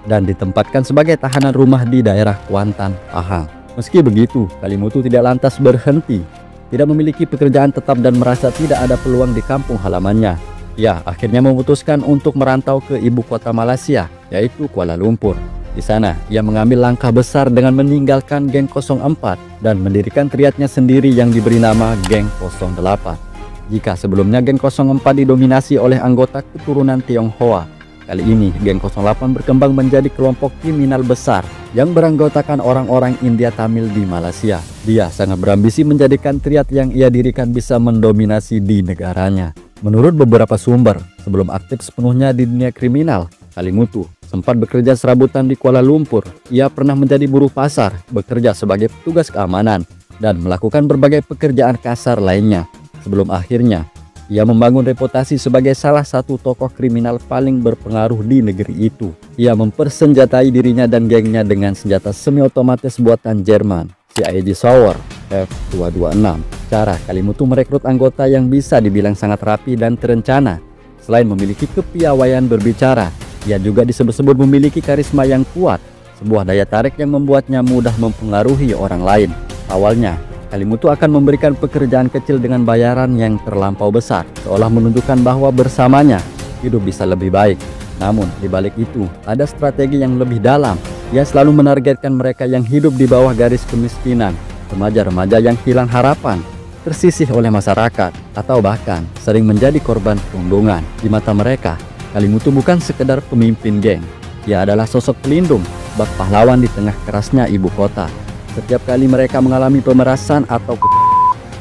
dan ditempatkan sebagai tahanan rumah di daerah Kuantan, Pahang. Meski begitu, Kalimutu tidak lantas berhenti. Tidak memiliki pekerjaan tetap dan merasa tidak ada peluang di kampung halamannya. Ia akhirnya memutuskan untuk merantau ke ibu kota Malaysia, yaitu Kuala Lumpur. Di sana, ia mengambil langkah besar dengan meninggalkan Geng 04 dan mendirikan triadnya sendiri yang diberi nama Geng 08. Jika sebelumnya Geng 04 didominasi oleh anggota keturunan Tionghoa, kali ini Geng 08 berkembang menjadi kelompok kriminal besar yang beranggotakan orang-orang India Tamil di Malaysia. Dia sangat berambisi menjadikan triad yang ia dirikan bisa mendominasi di negaranya. Menurut beberapa sumber, sebelum aktif sepenuhnya di dunia kriminal, Kalimutu sempat bekerja serabutan di Kuala Lumpur. Ia pernah menjadi buruh pasar, bekerja sebagai petugas keamanan, dan melakukan berbagai pekerjaan kasar lainnya. Sebelum akhirnya, ia membangun reputasi sebagai salah satu tokoh kriminal paling berpengaruh di negeri itu. Ia mempersenjatai dirinya dan gengnya dengan senjata semi-otomatis buatan Jerman, CIG Sauer F226. Cara Kalimutu merekrut anggota yang bisa dibilang sangat rapi dan terencana. Selain memiliki kepiawaian berbicara, ia juga disebut-sebut memiliki karisma yang kuat, sebuah daya tarik yang membuatnya mudah mempengaruhi orang lain. Awalnya, Kalimutu akan memberikan pekerjaan kecil dengan bayaran yang terlampau besar, seolah menunjukkan bahwa bersamanya hidup bisa lebih baik. Namun, di balik itu, ada strategi yang lebih dalam. Ia selalu menargetkan mereka yang hidup di bawah garis kemiskinan, remaja-remaja yang hilang harapan, tersisih oleh masyarakat, atau bahkan sering menjadi korban perundungan. Di mata mereka, Kalimutu bukan sekedar pemimpin geng. Ia adalah sosok pelindung, bak pahlawan di tengah kerasnya ibu kota. Setiap kali mereka mengalami pemerasan atau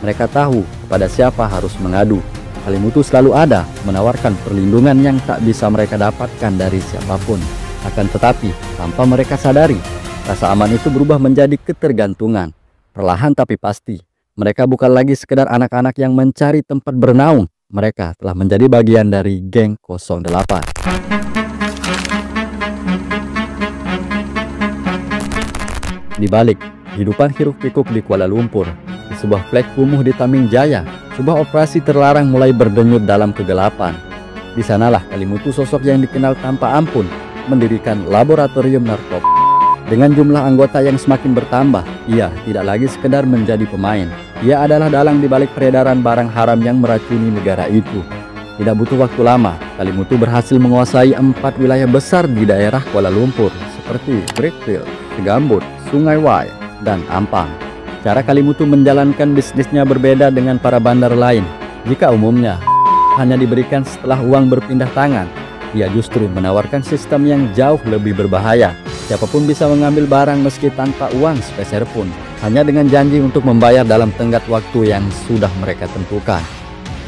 mereka tahu kepada siapa harus mengadu. Kalimutu selalu ada, menawarkan perlindungan yang tak bisa mereka dapatkan dari siapapun. Akan tetapi, tanpa mereka sadari, rasa aman itu berubah menjadi ketergantungan. Perlahan tapi pasti, mereka bukan lagi sekedar anak-anak yang mencari tempat bernaung. Mereka telah menjadi bagian dari Geng 08. Di balik kehidupan hiruk-pikuk di Kuala Lumpur, di sebuah flek kumuh di Taming Jaya, sebuah operasi terlarang mulai berdenyut dalam kegelapan. Di sanalah Kalimutu, sosok yang dikenal tanpa ampun, mendirikan laboratorium narkoba. Dengan jumlah anggota yang semakin bertambah, ia tidak lagi sekedar menjadi pemain. Ia adalah dalang di balik peredaran barang haram yang meracuni negara itu. Tidak butuh waktu lama, Kalimutu berhasil menguasai 4 wilayah besar di daerah Kuala Lumpur, seperti Brickfield, Segambut, Sungai Wai, dan Ampang. Cara Kalimutu menjalankan bisnisnya berbeda dengan para bandar lain. Jika umumnya hanya diberikan setelah uang berpindah tangan, ia justru menawarkan sistem yang jauh lebih berbahaya. Siapapun bisa mengambil barang meski tanpa uang sepeser pun, hanya dengan janji untuk membayar dalam tenggat waktu yang sudah mereka tentukan.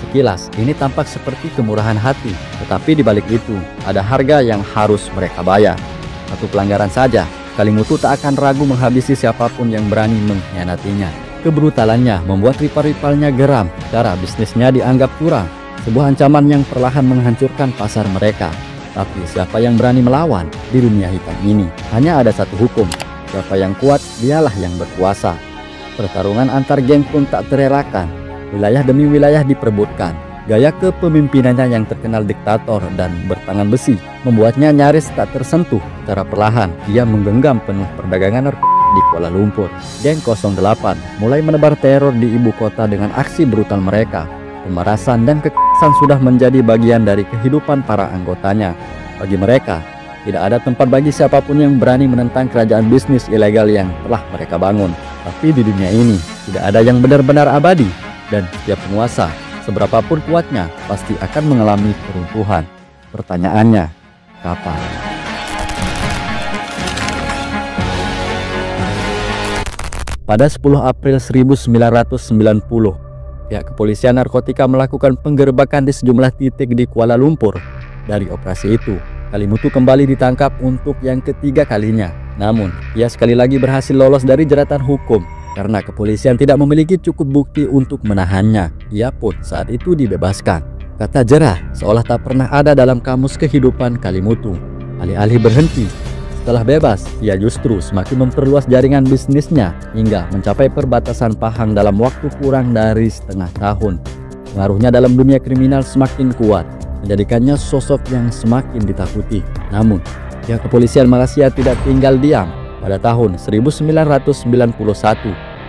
Sekilas, ini tampak seperti kemurahan hati, tetapi di balik itu ada harga yang harus mereka bayar. Satu pelanggaran saja, Kalimutu tak akan ragu menghabisi siapapun yang berani mengkhianatinya. Kebrutalannya membuat rival-rivalnya geram, cara bisnisnya dianggap curang, sebuah ancaman yang perlahan menghancurkan pasar mereka. Tapi siapa yang berani melawan di dunia hitam ini? Hanya ada satu hukum, siapa yang kuat, dialah yang berkuasa. Pertarungan antar geng pun tak terelakkan. Wilayah demi wilayah diperebutkan. Gaya kepemimpinannya yang terkenal diktator dan bertangan besi membuatnya nyaris tak tersentuh. Secara perlahan, ia menggenggam penuh perdagangan narkoba di Kuala Lumpur. Geng 08 mulai menebar teror di ibu kota dengan aksi brutal mereka. Pemerasan dan kekerasan sudah menjadi bagian dari kehidupan para anggotanya. Bagi mereka, tidak ada tempat bagi siapapun yang berani menentang kerajaan bisnis ilegal yang telah mereka bangun. Tapi di dunia ini, tidak ada yang benar-benar abadi. Dan setiap penguasa, seberapapun kuatnya, pasti akan mengalami keruntuhan. Pertanyaannya, kapan? Pada 10 April 1990, pihak kepolisian narkotika melakukan penggerbekan di sejumlah titik di Kuala Lumpur. Dari operasi itu, Kalimutu kembali ditangkap untuk yang ketiga kalinya. Namun, ia sekali lagi berhasil lolos dari jeratan hukum. Karena kepolisian tidak memiliki cukup bukti untuk menahannya, ia pun saat itu dibebaskan. Kata jerah seolah tak pernah ada dalam kamus kehidupan Kalimutu. Alih-alih berhenti, setelah bebas, ia justru semakin memperluas jaringan bisnisnya hingga mencapai perbatasan Pahang dalam waktu kurang dari setengah tahun. Pengaruhnya dalam dunia kriminal semakin kuat, menjadikannya sosok yang semakin ditakuti. Namun, pihak kepolisian Malaysia tidak tinggal diam. Pada tahun 1991,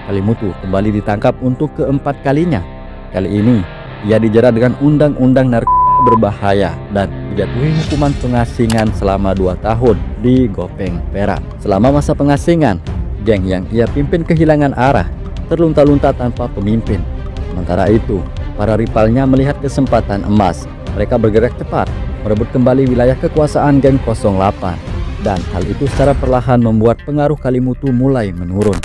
Kalimutu kembali ditangkap untuk keempat kalinya. Kali ini, ia dijerat dengan undang-undang narkoba berbahaya dan dijatuhi hukuman pengasingan selama 2 tahun di Gopeng, Perak. Selama masa pengasingan, geng yang ia pimpin kehilangan arah, terlunta-lunta tanpa pemimpin. Sementara itu, para rivalnya melihat kesempatan emas. Mereka bergerak cepat, merebut kembali wilayah kekuasaan geng 08. Dan hal itu secara perlahan membuat pengaruh Kalimutu mulai menurun.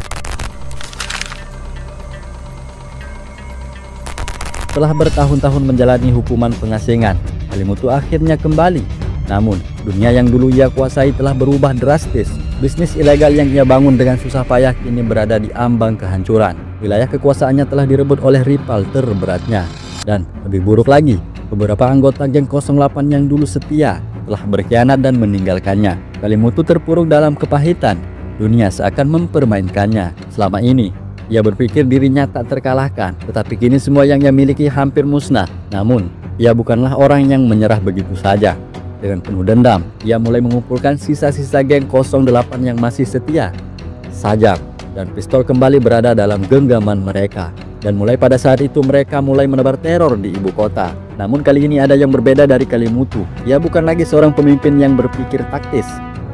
Setelah bertahun-tahun menjalani hukuman pengasingan, Kalimutu akhirnya kembali. Namun, dunia yang dulu ia kuasai telah berubah drastis. Bisnis ilegal yang ia bangun dengan susah payah kini berada di ambang kehancuran. Wilayah kekuasaannya telah direbut oleh rival terberatnya. Dan lebih buruk lagi, beberapa anggota geng 08 yang dulu setia telah berkhianat dan meninggalkannya. Kalimutu terpuruk dalam kepahitan. Dunia seakan mempermainkannya. Selama ini, ia berpikir dirinya tak terkalahkan, tetapi kini semua yang ia miliki hampir musnah. Namun, ia bukanlah orang yang menyerah begitu saja. Dengan penuh dendam, ia mulai mengumpulkan sisa-sisa geng 08 yang masih setia. Sajak dan pistol kembali berada dalam genggaman mereka. Dan mulai pada saat itu mereka mulai menebar teror di ibu kota. Namun kali ini ada yang berbeda dari Kalimutu. Ia bukan lagi seorang pemimpin yang berpikir taktis.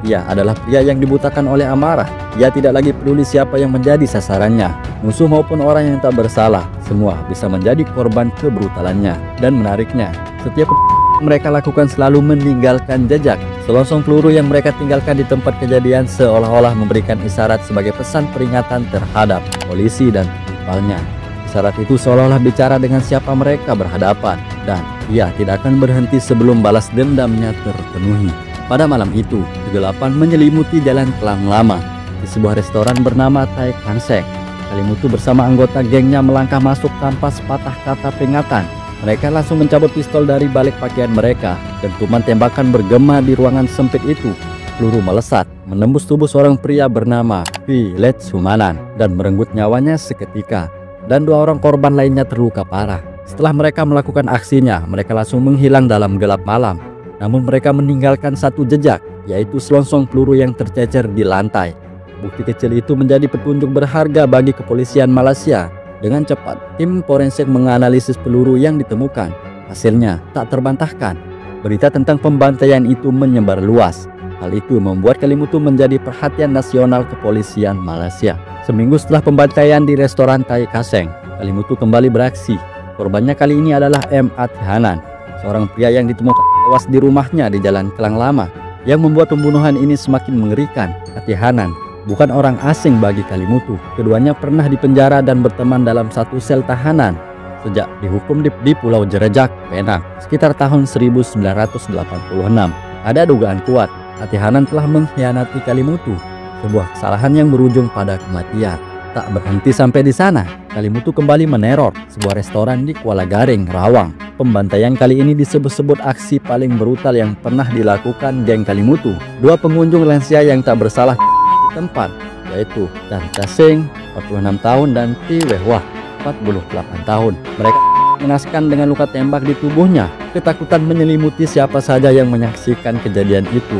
Ia adalah pria yang dibutakan oleh amarah. Ia tidak lagi peduli siapa yang menjadi sasarannya, musuh maupun orang yang tak bersalah. Semua bisa menjadi korban kebrutalannya. Dan menariknya, setiap mereka lakukan selalu meninggalkan jejak. Selongsong peluru yang mereka tinggalkan di tempat kejadian seolah-olah memberikan isyarat sebagai pesan peringatan terhadap polisi dan rivalnya. Isyarat itu seolah-olah bicara dengan siapa mereka berhadapan, dan ia tidak akan berhenti sebelum balas dendamnya terpenuhi. Pada malam itu, kegelapan menyelimuti jalan Kelang Lama. Di sebuah restoran bernama Thai Kansek, Kalimutu bersama anggota gengnya melangkah masuk tanpa sepatah kata peringatan. Mereka langsung mencabut pistol dari balik pakaian mereka, dan dentuman tembakan bergema di ruangan sempit itu. peluru melesat, menembus tubuh seorang pria bernama Vilet Sumanan dan merenggut nyawanya seketika. Dan 2 orang korban lainnya terluka parah. Setelah mereka melakukan aksinya, mereka langsung menghilang dalam gelap malam. Namun mereka meninggalkan satu jejak, yaitu selongsong peluru yang tercecer di lantai. Bukti kecil itu menjadi petunjuk berharga bagi kepolisian Malaysia. Dengan cepat, tim forensik menganalisis peluru yang ditemukan. Hasilnya tak terbantahkan. Berita tentang pembantaian itu menyebar luas. Hal itu membuat Kalimutu menjadi perhatian nasional kepolisian Malaysia. Seminggu setelah pembantaian di restoran Thai Kaseng, Kalimutu kembali beraksi. Korbannya kali ini adalah M. Atihanan, seorang pria yang ditemukan tewas di rumahnya di Jalan Kelang Lama. Yang membuat pembunuhan ini semakin mengerikan, Atihanan bukan orang asing bagi Kalimutu. Keduanya pernah dipenjara dan berteman dalam satu sel tahanan sejak dihukum di Pulau Jerejak, Penang, sekitar tahun 1986. Ada dugaan kuat Atihanan telah mengkhianati Kalimutu, sebuah kesalahan yang berujung pada kematian. Tak berhenti sampai di sana, Kalimutu kembali meneror sebuah restoran di Kuala Garing, Rawang. Pembantaian kali ini disebut-sebut aksi paling brutal yang pernah dilakukan geng Kalimutu. 2 pengunjung lansia yang tak bersalah di tempat, yaitu Tan Casing, 46 tahun, dan Ti Wehwah, 48 tahun. Mereka mengenaskan dengan luka tembak di tubuhnya. Ketakutan menyelimuti siapa saja yang menyaksikan kejadian itu.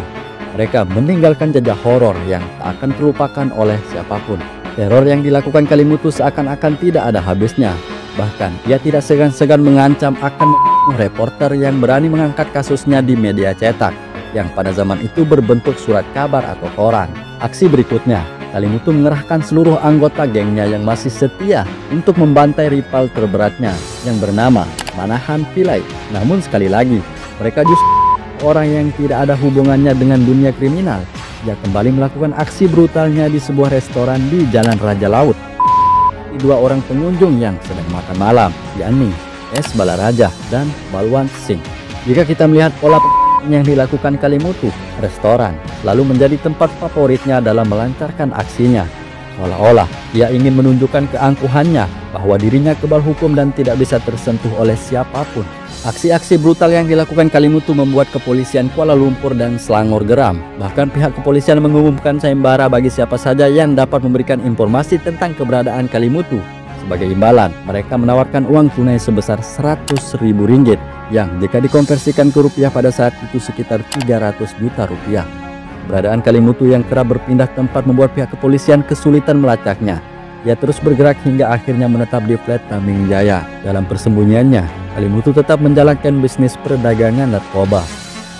Mereka meninggalkan jejak horor yang tak akan terlupakan oleh siapapun. Teror yang dilakukan Kalimutu seakan-akan tidak ada habisnya. Bahkan ia tidak segan-segan mengancam akan membunuh reporter yang berani mengangkat kasusnya di media cetak, yang pada zaman itu berbentuk surat kabar atau koran. Aksi berikutnya, Kalimutu mengerahkan seluruh anggota gengnya yang masih setia untuk membantai rival terberatnya yang bernama Manahan Pillai. Namun sekali lagi, mereka justru orang yang tidak ada hubungannya dengan dunia kriminal. Ia kembali melakukan aksi brutalnya di sebuah restoran di Jalan Raja Laut. 2 orang pengunjung yang sedang makan malam, yakni S. Balaraja dan Balwan Singh. Jika kita melihat pola yang dilakukan Kalimutu, restoran selalu menjadi tempat favoritnya dalam melancarkan aksinya. Seolah-olah ia ingin menunjukkan keangkuhannya bahwa dirinya kebal hukum dan tidak bisa tersentuh oleh siapapun. Aksi-aksi brutal yang dilakukan Kalimutu membuat kepolisian Kuala Lumpur dan Selangor geram. Bahkan pihak kepolisian mengumumkan sayembara bagi siapa saja yang dapat memberikan informasi tentang keberadaan Kalimutu. Sebagai imbalan, mereka menawarkan uang tunai sebesar Rp100.000 yang jika dikonversikan ke rupiah pada saat itu sekitar 300 juta rupiah. Keberadaan Kalimutu yang kerap berpindah tempat membuat pihak kepolisian kesulitan melacaknya. Ia terus bergerak hingga akhirnya menetap di flat Taming Jaya. Dalam persembunyiannya, Kalimutu tetap menjalankan bisnis perdagangan narkoba.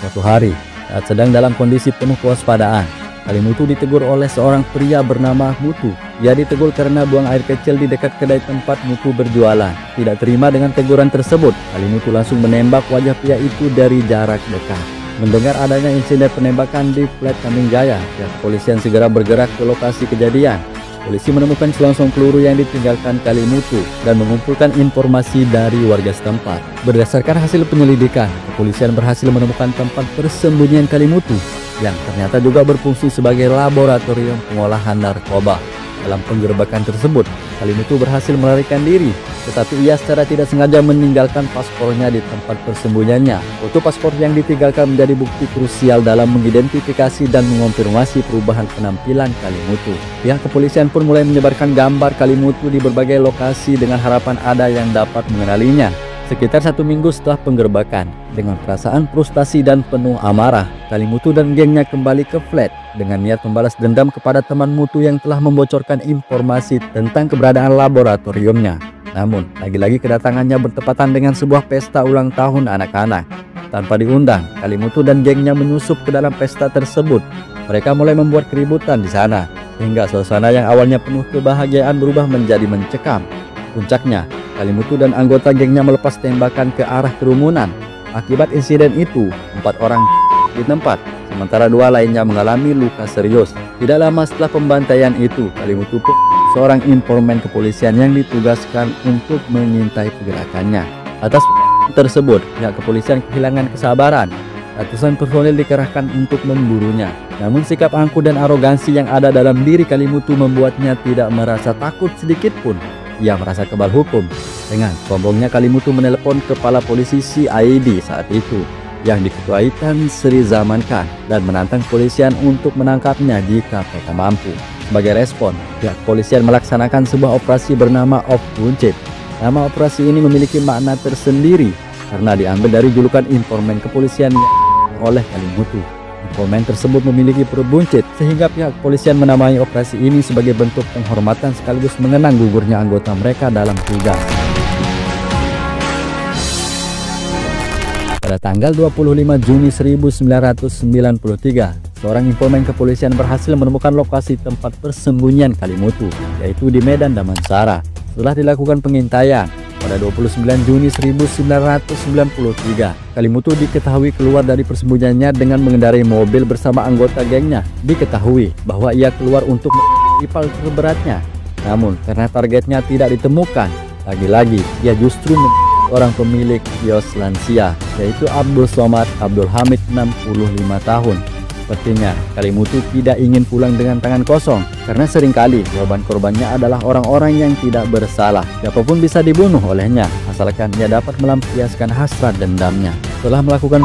Suatu hari, saat sedang dalam kondisi penuh kewaspadaan, Kalimutu ditegur oleh seorang pria bernama Mutu. Ia ditegur karena buang air kecil di dekat kedai tempat Mutu berjualan. Tidak terima dengan teguran tersebut, Kalimutu langsung menembak wajah pria itu dari jarak dekat. Mendengar adanya insiden penembakan di flat Taming Jaya, pihak kepolisian segera bergerak ke lokasi kejadian. Polisi menemukan selongsong peluru yang ditinggalkan Kalimutu dan mengumpulkan informasi dari warga setempat. Berdasarkan hasil penyelidikan, kepolisian berhasil menemukan tempat persembunyian Kalimutu yang ternyata juga berfungsi sebagai laboratorium pengolahan narkoba. Dalam penggerebekan tersebut, Kalimutu berhasil melarikan diri, tetapi ia secara tidak sengaja meninggalkan paspornya di tempat persembunyiannya. Foto paspor yang ditinggalkan menjadi bukti krusial dalam mengidentifikasi dan mengonfirmasi perubahan penampilan Kalimutu. Pihak kepolisian pun mulai menyebarkan gambar Kalimutu di berbagai lokasi dengan harapan ada yang dapat mengenalinya. Sekitar 1 minggu setelah penggerebekan, dengan perasaan frustasi dan penuh amarah, Kalimutu dan gengnya kembali ke flat dengan niat membalas dendam kepada teman Mutu yang telah membocorkan informasi tentang keberadaan laboratoriumnya. Namun, lagi-lagi kedatangannya bertepatan dengan sebuah pesta ulang tahun anak-anak. Tanpa diundang, Kalimutu dan gengnya menyusup ke dalam pesta tersebut. Mereka mulai membuat keributan di sana, hingga suasana yang awalnya penuh kebahagiaan berubah menjadi mencekam. Puncaknya, Kalimutu dan anggota gengnya melepas tembakan ke arah kerumunan. Akibat insiden itu, 4 orang di tempat, sementara 2 lainnya mengalami luka serius. Tidak lama setelah pembantaian itu, Kalimutu pun seorang informan kepolisian yang ditugaskan untuk mengintai pergerakannya. Atas tersebut, pihak kepolisian kehilangan kesabaran. Ratusan personil dikerahkan untuk memburunya. Namun sikap angkuh dan arogansi yang ada dalam diri Kalimutu membuatnya tidak merasa takut sedikit pun. Ia merasa kebal hukum. Dengan sombongnya Kalimutu menelepon kepala polisi CID saat itu. yang diketuai Tan Sri Zaman Khan dan menantang kepolisian untuk menangkapnya jika mereka mampu. Sebagai respon, pihak kepolisian melaksanakan sebuah operasi bernama Op Buncit. Nama operasi ini memiliki makna tersendiri karena diambil dari julukan informan kepolisian yang oleh Kalimutu. Informan tersebut memiliki perut buncit sehingga pihak kepolisian menamai operasi ini sebagai bentuk penghormatan sekaligus mengenang gugurnya anggota mereka dalam tugas. Pada tanggal 25 Juni 1993, seorang informan kepolisian berhasil menemukan lokasi tempat persembunyian Kalimutu, yaitu di Medan Damansara. Setelah dilakukan pengintaian, pada 29 Juni 1993, Kalimutu diketahui keluar dari persembunyiannya dengan mengendarai mobil bersama anggota gengnya. Diketahui bahwa ia keluar untuk mengambil terberatnya. Namun, karena targetnya tidak ditemukan, lagi-lagi ia justru orang pemilik kios lansia, yaitu Abdul Somad Abdul Hamid 65 tahun. Sepertinya Kalimutu tidak ingin pulang dengan tangan kosong karena seringkali korban-korbannya adalah orang-orang yang tidak bersalah. Siapapun bisa dibunuh olehnya asalkan ia dapat melampiaskan hasrat dendamnya. Setelah melakukan,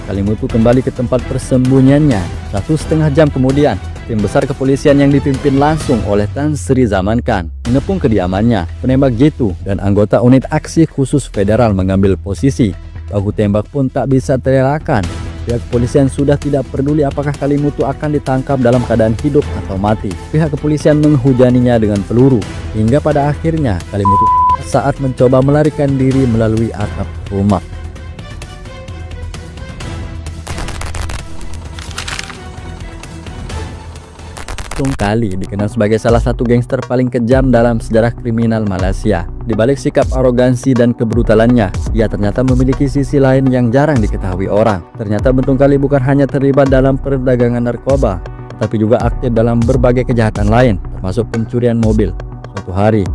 Kalimutu kembali ke tempat persembunyiannya. 1,5 jam kemudian, tim besar kepolisian yang dipimpin langsung oleh Tan Sri Zaman Khan mengepung kediamannya. Penembak jitu dan anggota unit aksi khusus federal mengambil posisi. Baku tembak pun tak bisa terelakkan. Pihak kepolisian sudah tidak peduli apakah Kalimutu akan ditangkap dalam keadaan hidup atau mati. Pihak kepolisian menghujaninya dengan peluru, hingga pada akhirnya Kalimutu saat mencoba melarikan diri melalui atap rumah. Bentung Kali dikenal sebagai salah satu gangster paling kejam dalam sejarah kriminal Malaysia. Di balik sikap arogansi dan kebrutalannya, ia ternyata memiliki sisi lain yang jarang diketahui orang. Ternyata Bentung Kali bukan hanya terlibat dalam perdagangan narkoba, tapi juga aktif dalam berbagai kejahatan lain, termasuk pencurian mobil. Suatu hari,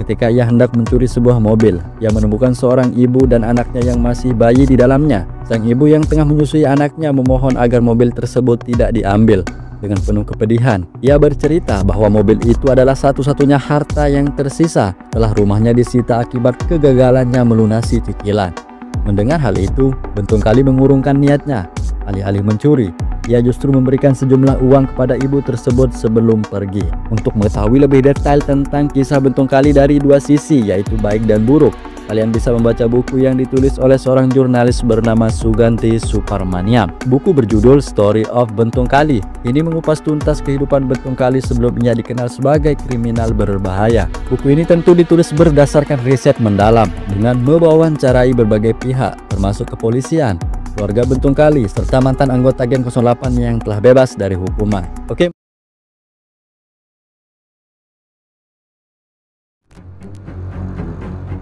ketika ia hendak mencuri sebuah mobil, ia menemukan seorang ibu dan anaknya yang masih bayi di dalamnya. Sang ibu yang tengah menyusui anaknya memohon agar mobil tersebut tidak diambil. Dengan penuh kepedihan, ia bercerita bahwa mobil itu adalah satu-satunya harta yang tersisa setelah rumahnya disita akibat kegagalannya melunasi cicilan. Mendengar hal itu, Bentung Kali mengurungkan niatnya. Alih-alih mencuri, ia justru memberikan sejumlah uang kepada ibu tersebut sebelum pergi. Untuk mengetahui lebih detail tentang kisah Bentung Kali dari dua sisi, yaitu baik dan buruk, kalian bisa membaca buku yang ditulis oleh seorang jurnalis bernama Suganti Suparmaniam. Buku berjudul Story of Bentung Kali. Ini mengupas tuntas kehidupan Bentung Kali sebelum ia dikenal sebagai kriminal berbahaya. Buku ini tentu ditulis berdasarkan riset mendalam dengan mewawancarai berbagai pihak, termasuk kepolisian, keluarga Bentung Kali, serta mantan anggota Geng 08 yang telah bebas dari hukuman. Oke.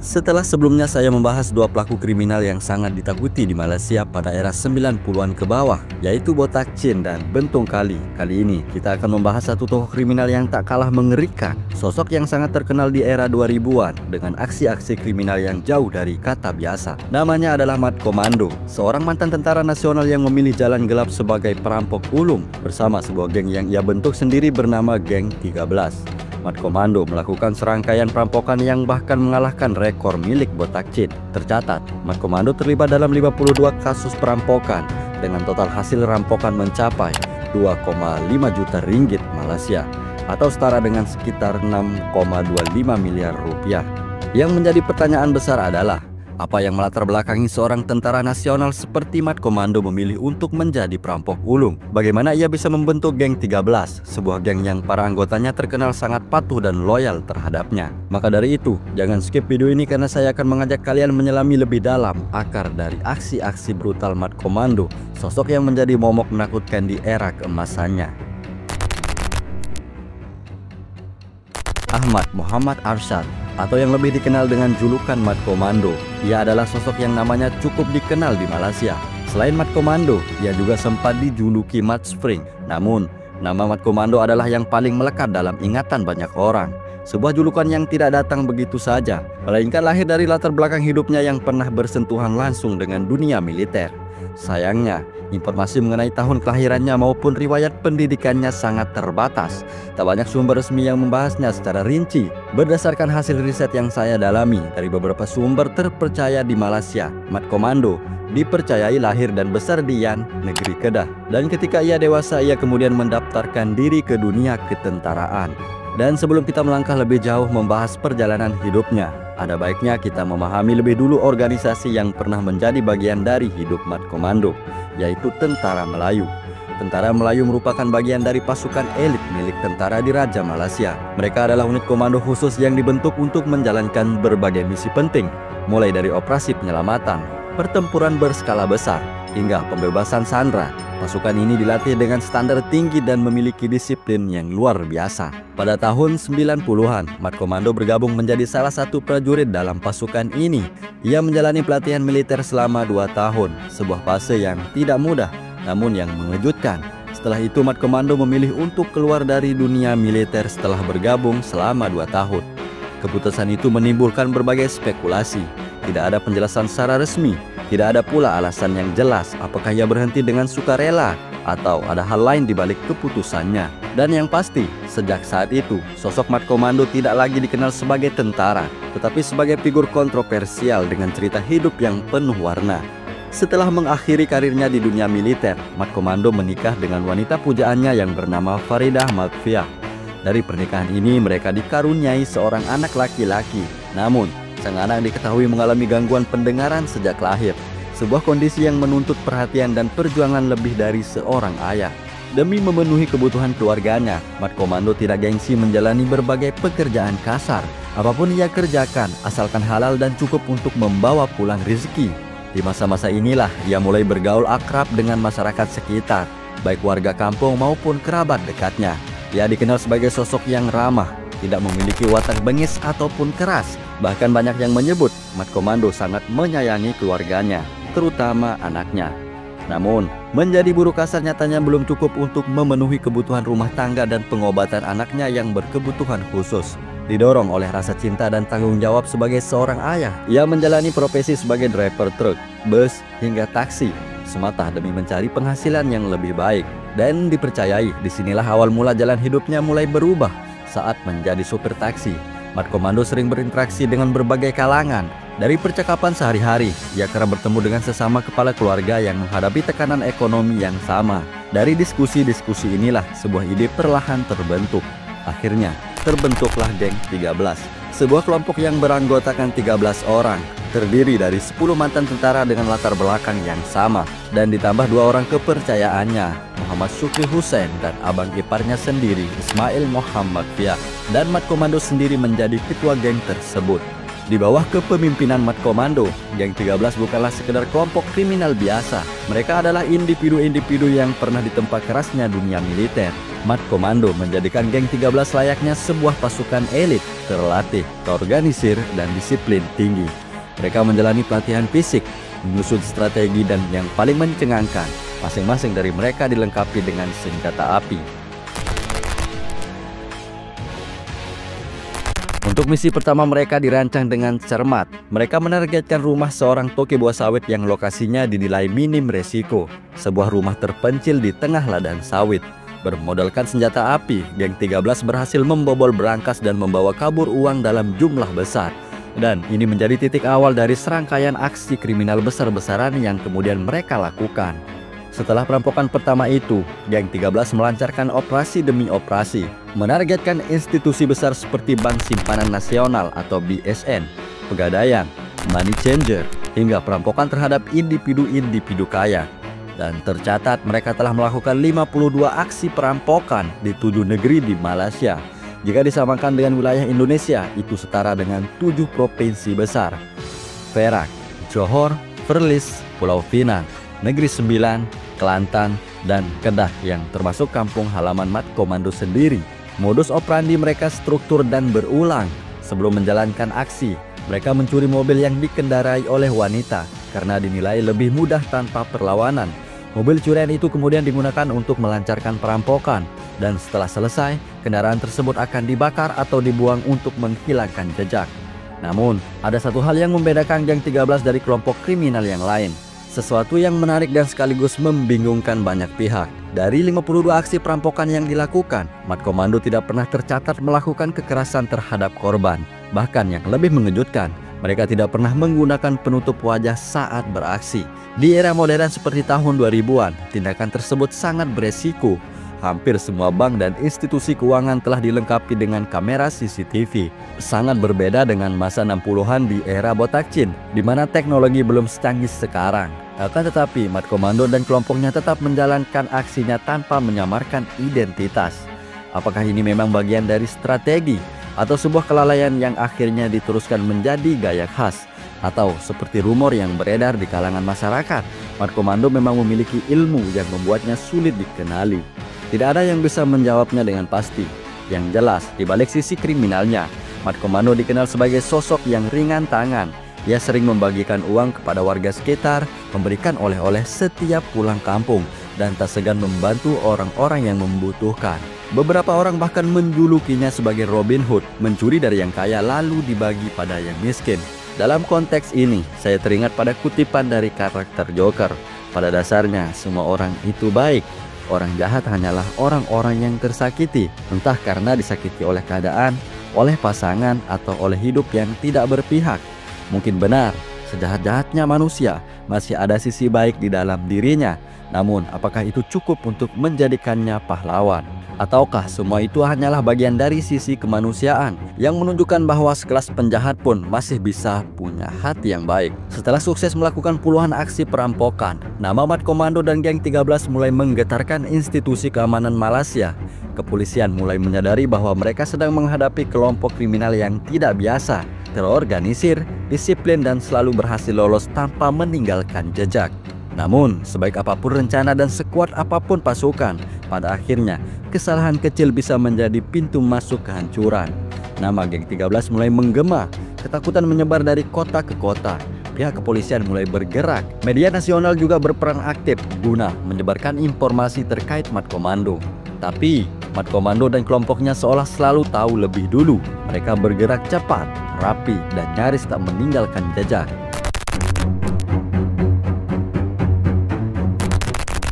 Setelah sebelumnya saya membahas dua pelaku kriminal yang sangat ditakuti di Malaysia pada era 90-an ke bawah, yaitu Botak Chin dan Bentung Kali. Kali ini kita akan membahas satu tokoh kriminal yang tak kalah mengerikan, sosok yang sangat terkenal di era 2000-an dengan aksi-aksi kriminal yang jauh dari kata biasa. Namanya adalah Mat Komando, seorang mantan tentara nasional yang memilih jalan gelap sebagai perampok ulung bersama sebuah geng yang ia bentuk sendiri bernama Geng 13. Mat Komando melakukan serangkaian perampokan yang bahkan mengalahkan rekor milik Botak Chin. Tercatat, Mat Komando terlibat dalam 52 kasus perampokan dengan total hasil rampokan mencapai 2,5 juta ringgit Malaysia atau setara dengan sekitar 6,25 miliar rupiah. Yang menjadi pertanyaan besar adalah, apa yang melatar belakangi seorang tentara nasional seperti Mat Komando memilih untuk menjadi perampok ulung? Bagaimana ia bisa membentuk Geng 13, sebuah geng yang para anggotanya terkenal sangat patuh dan loyal terhadapnya? Maka dari itu, jangan skip video ini karena saya akan mengajak kalian menyelami lebih dalam akar dari aksi-aksi brutal Mat Komando, sosok yang menjadi momok menakutkan di era keemasannya. Ahmad Muhammad Arsyad, atau yang lebih dikenal dengan julukan Mat Komando. Ia adalah sosok yang namanya cukup dikenal di Malaysia. Selain Mat Komando, ia juga sempat dijuluki Mat Spring. Namun, nama Mat Komando adalah yang paling melekat dalam ingatan banyak orang. Sebuah julukan yang tidak datang begitu saja, melainkan lahir dari latar belakang hidupnya yang pernah bersentuhan langsung dengan dunia militer. Sayangnya, Informasi mengenai tahun kelahirannya maupun riwayat pendidikannya sangat terbatas. Tak banyak sumber resmi yang membahasnya secara rinci. Berdasarkan hasil riset yang saya dalami dari beberapa sumber terpercaya di Malaysia, Mat Komando dipercayai lahir dan besar di Yan, negeri Kedah. Dan ketika ia dewasa, ia kemudian mendaftarkan diri ke dunia ketentaraan. Dan sebelum kita melangkah lebih jauh membahas perjalanan hidupnya, ada baiknya kita memahami lebih dulu organisasi yang pernah menjadi bagian dari hidup Mat Komando, yaitu Tentara Melayu. Tentara Melayu merupakan bagian dari pasukan elit milik tentara di Raja Malaysia. Mereka adalah unit komando khusus yang dibentuk untuk menjalankan berbagai misi penting, mulai dari operasi penyelamatan, pertempuran berskala besar, hingga pembebasan sandera. Pasukan ini dilatih dengan standar tinggi dan memiliki disiplin yang luar biasa. Pada tahun 90-an, Mat Komando bergabung menjadi salah satu prajurit dalam pasukan ini. Ia menjalani pelatihan militer selama 2 tahun, sebuah fase yang tidak mudah, namun yang mengejutkan. Setelah itu Mat Komando memilih untuk keluar dari dunia militer setelah bergabung selama 2 tahun. Keputusan itu menimbulkan berbagai spekulasi. Tidak ada penjelasan secara resmi. Tidak ada pula alasan yang jelas apakah ia berhenti dengan sukarela atau ada hal lain di balik keputusannya. Dan yang pasti, sejak saat itu, sosok Mat Komando tidak lagi dikenal sebagai tentara, tetapi sebagai figur kontroversial dengan cerita hidup yang penuh warna. Setelah mengakhiri karirnya di dunia militer, Mat Komando menikah dengan wanita pujaannya yang bernama Faridah Makfiah. Dari pernikahan ini mereka dikaruniai seorang anak laki-laki. Namun, sang anak diketahui mengalami gangguan pendengaran sejak lahir, sebuah kondisi yang menuntut perhatian dan perjuangan lebih dari seorang ayah. Demi memenuhi kebutuhan keluarganya, Mat Komando tidak gengsi menjalani berbagai pekerjaan kasar. Apapun ia kerjakan, asalkan halal dan cukup untuk membawa pulang rezeki. Di masa-masa inilah ia mulai bergaul akrab dengan masyarakat sekitar, baik warga kampung maupun kerabat dekatnya. Ia dikenal sebagai sosok yang ramah, tidak memiliki watak bengis ataupun keras. Bahkan banyak yang menyebut Mat Komando sangat menyayangi keluarganya, terutama anaknya. Namun, menjadi buruh kasar nyatanya belum cukup untuk memenuhi kebutuhan rumah tangga dan pengobatan anaknya yang berkebutuhan khusus. Didorong oleh rasa cinta dan tanggung jawab sebagai seorang ayah, ia menjalani profesi sebagai driver truk, bus, hingga taksi, semata demi mencari penghasilan yang lebih baik. Dan dipercayai, disinilah awal mula jalan hidupnya mulai berubah saat menjadi supir taksi. Mat Komando sering berinteraksi dengan berbagai kalangan. Dari percakapan sehari-hari, ia kerap bertemu dengan sesama kepala keluarga yang menghadapi tekanan ekonomi yang sama. Dari diskusi-diskusi inilah sebuah ide perlahan terbentuk. Akhirnya, terbentuklah Geng 13, sebuah kelompok yang beranggotakan 13 orang, terdiri dari 10 mantan tentara dengan latar belakang yang sama, dan ditambah 2 orang kepercayaannya, Muhammad Syukri Hussein dan abang iparnya sendiri, Ismail Muhammad Fiah. Dan Mat Komando sendiri menjadi ketua geng tersebut. Di bawah kepemimpinan Mat Komando, Geng 13 bukanlah sekedar kelompok kriminal biasa. Mereka adalah individu-individu yang pernah ditempa kerasnya dunia militer. Mat Komando menjadikan Geng 13 layaknya sebuah pasukan elit, terlatih, terorganisir, dan disiplin tinggi. Mereka menjalani pelatihan fisik, menyusun strategi, dan yang paling mencengangkan, masing-masing dari mereka dilengkapi dengan senjata api. Untuk misi pertama mereka dirancang dengan cermat. Mereka menargetkan rumah seorang toke buah sawit yang lokasinya dinilai minim resiko. Sebuah rumah terpencil di tengah ladang sawit. Bermodalkan senjata api, Geng 13 berhasil membobol berangkas dan membawa kabur uang dalam jumlah besar. Dan ini menjadi titik awal dari serangkaian aksi kriminal besar-besaran yang kemudian mereka lakukan. Setelah perampokan pertama itu, Geng 13 melancarkan operasi demi operasi, menargetkan institusi besar seperti Bank Simpanan Nasional atau BSN, Pegadaian, Money Changer, hingga perampokan terhadap individu-individu kaya. Dan tercatat mereka telah melakukan 52 aksi perampokan di 7 negeri di Malaysia. Jika disamakan dengan wilayah Indonesia, itu setara dengan 7 provinsi besar: Perak, Johor, Perlis, Pulau Pinang, Negeri Sembilan, Kelantan, dan Kedah yang termasuk kampung halaman Mat Komando sendiri. Modus operandi mereka struktur dan berulang. Sebelum menjalankan aksi, mereka mencuri mobil yang dikendarai oleh wanita karena dinilai lebih mudah tanpa perlawanan. Mobil curian itu kemudian digunakan untuk melancarkan perampokan, dan setelah selesai, kendaraan tersebut akan dibakar atau dibuang untuk menghilangkan jejak. Namun, ada satu hal yang membedakan Geng 13 dari kelompok kriminal yang lain. Sesuatu yang menarik dan sekaligus membingungkan banyak pihak. Dari 52 aksi perampokan yang dilakukan, Mat Komando tidak pernah tercatat melakukan kekerasan terhadap korban. Bahkan yang lebih mengejutkan, mereka tidak pernah menggunakan penutup wajah saat beraksi. Di era modern seperti tahun 2000-an, tindakan tersebut sangat beresiko. Hampir semua bank dan institusi keuangan telah dilengkapi dengan kamera CCTV. Sangat berbeda dengan masa 60-an di era Botakchin, di mana teknologi belum secanggih sekarang. Akan tetapi, Mat Komando dan kelompoknya tetap menjalankan aksinya tanpa menyamarkan identitas. Apakah ini memang bagian dari strategi, atau sebuah kelalaian yang akhirnya diteruskan menjadi gaya khas? Atau seperti rumor yang beredar di kalangan masyarakat, Mat Komando memang memiliki ilmu yang membuatnya sulit dikenali. Tidak ada yang bisa menjawabnya dengan pasti. Yang jelas, di balik sisi kriminalnya, Mat Komando dikenal sebagai sosok yang ringan tangan. Ia sering membagikan uang kepada warga sekitar, memberikan oleh-oleh setiap pulang kampung, dan tak segan membantu orang-orang yang membutuhkan. Beberapa orang bahkan menjulukinya sebagai Robin Hood, mencuri dari yang kaya lalu dibagi pada yang miskin. Dalam konteks ini, saya teringat pada kutipan dari karakter Joker. Pada dasarnya, semua orang itu baik. Orang jahat hanyalah orang-orang yang tersakiti, entah karena disakiti oleh keadaan, oleh pasangan, atau oleh hidup yang tidak berpihak. Mungkin benar, sejahat-jahatnya manusia, masih ada sisi baik di dalam dirinya. Namun, apakah itu cukup untuk menjadikannya pahlawan? Ataukah semua itu hanyalah bagian dari sisi kemanusiaan yang menunjukkan bahwa sekelas penjahat pun masih bisa punya hati yang baik? Setelah sukses melakukan puluhan aksi perampokan, nama Mat Komando dan Geng 13 mulai menggetarkan institusi keamanan Malaysia. Kepolisian mulai menyadari bahwa mereka sedang menghadapi kelompok kriminal yang tidak biasa, terorganisir, disiplin, dan selalu berhasil lolos tanpa meninggalkan jejak. Namun, sebaik apapun rencana dan sekuat apapun pasukan, pada akhirnya kesalahan kecil bisa menjadi pintu masuk kehancuran. Nama Geng 13 mulai menggema, ketakutan menyebar dari kota ke kota. Pihak kepolisian mulai bergerak. Media nasional juga berperan aktif guna menyebarkan informasi terkait Mat Komando. Tapi, Mat Komando dan kelompoknya seolah selalu tahu lebih dulu. Mereka bergerak cepat, rapi, dan nyaris tak meninggalkan jejak.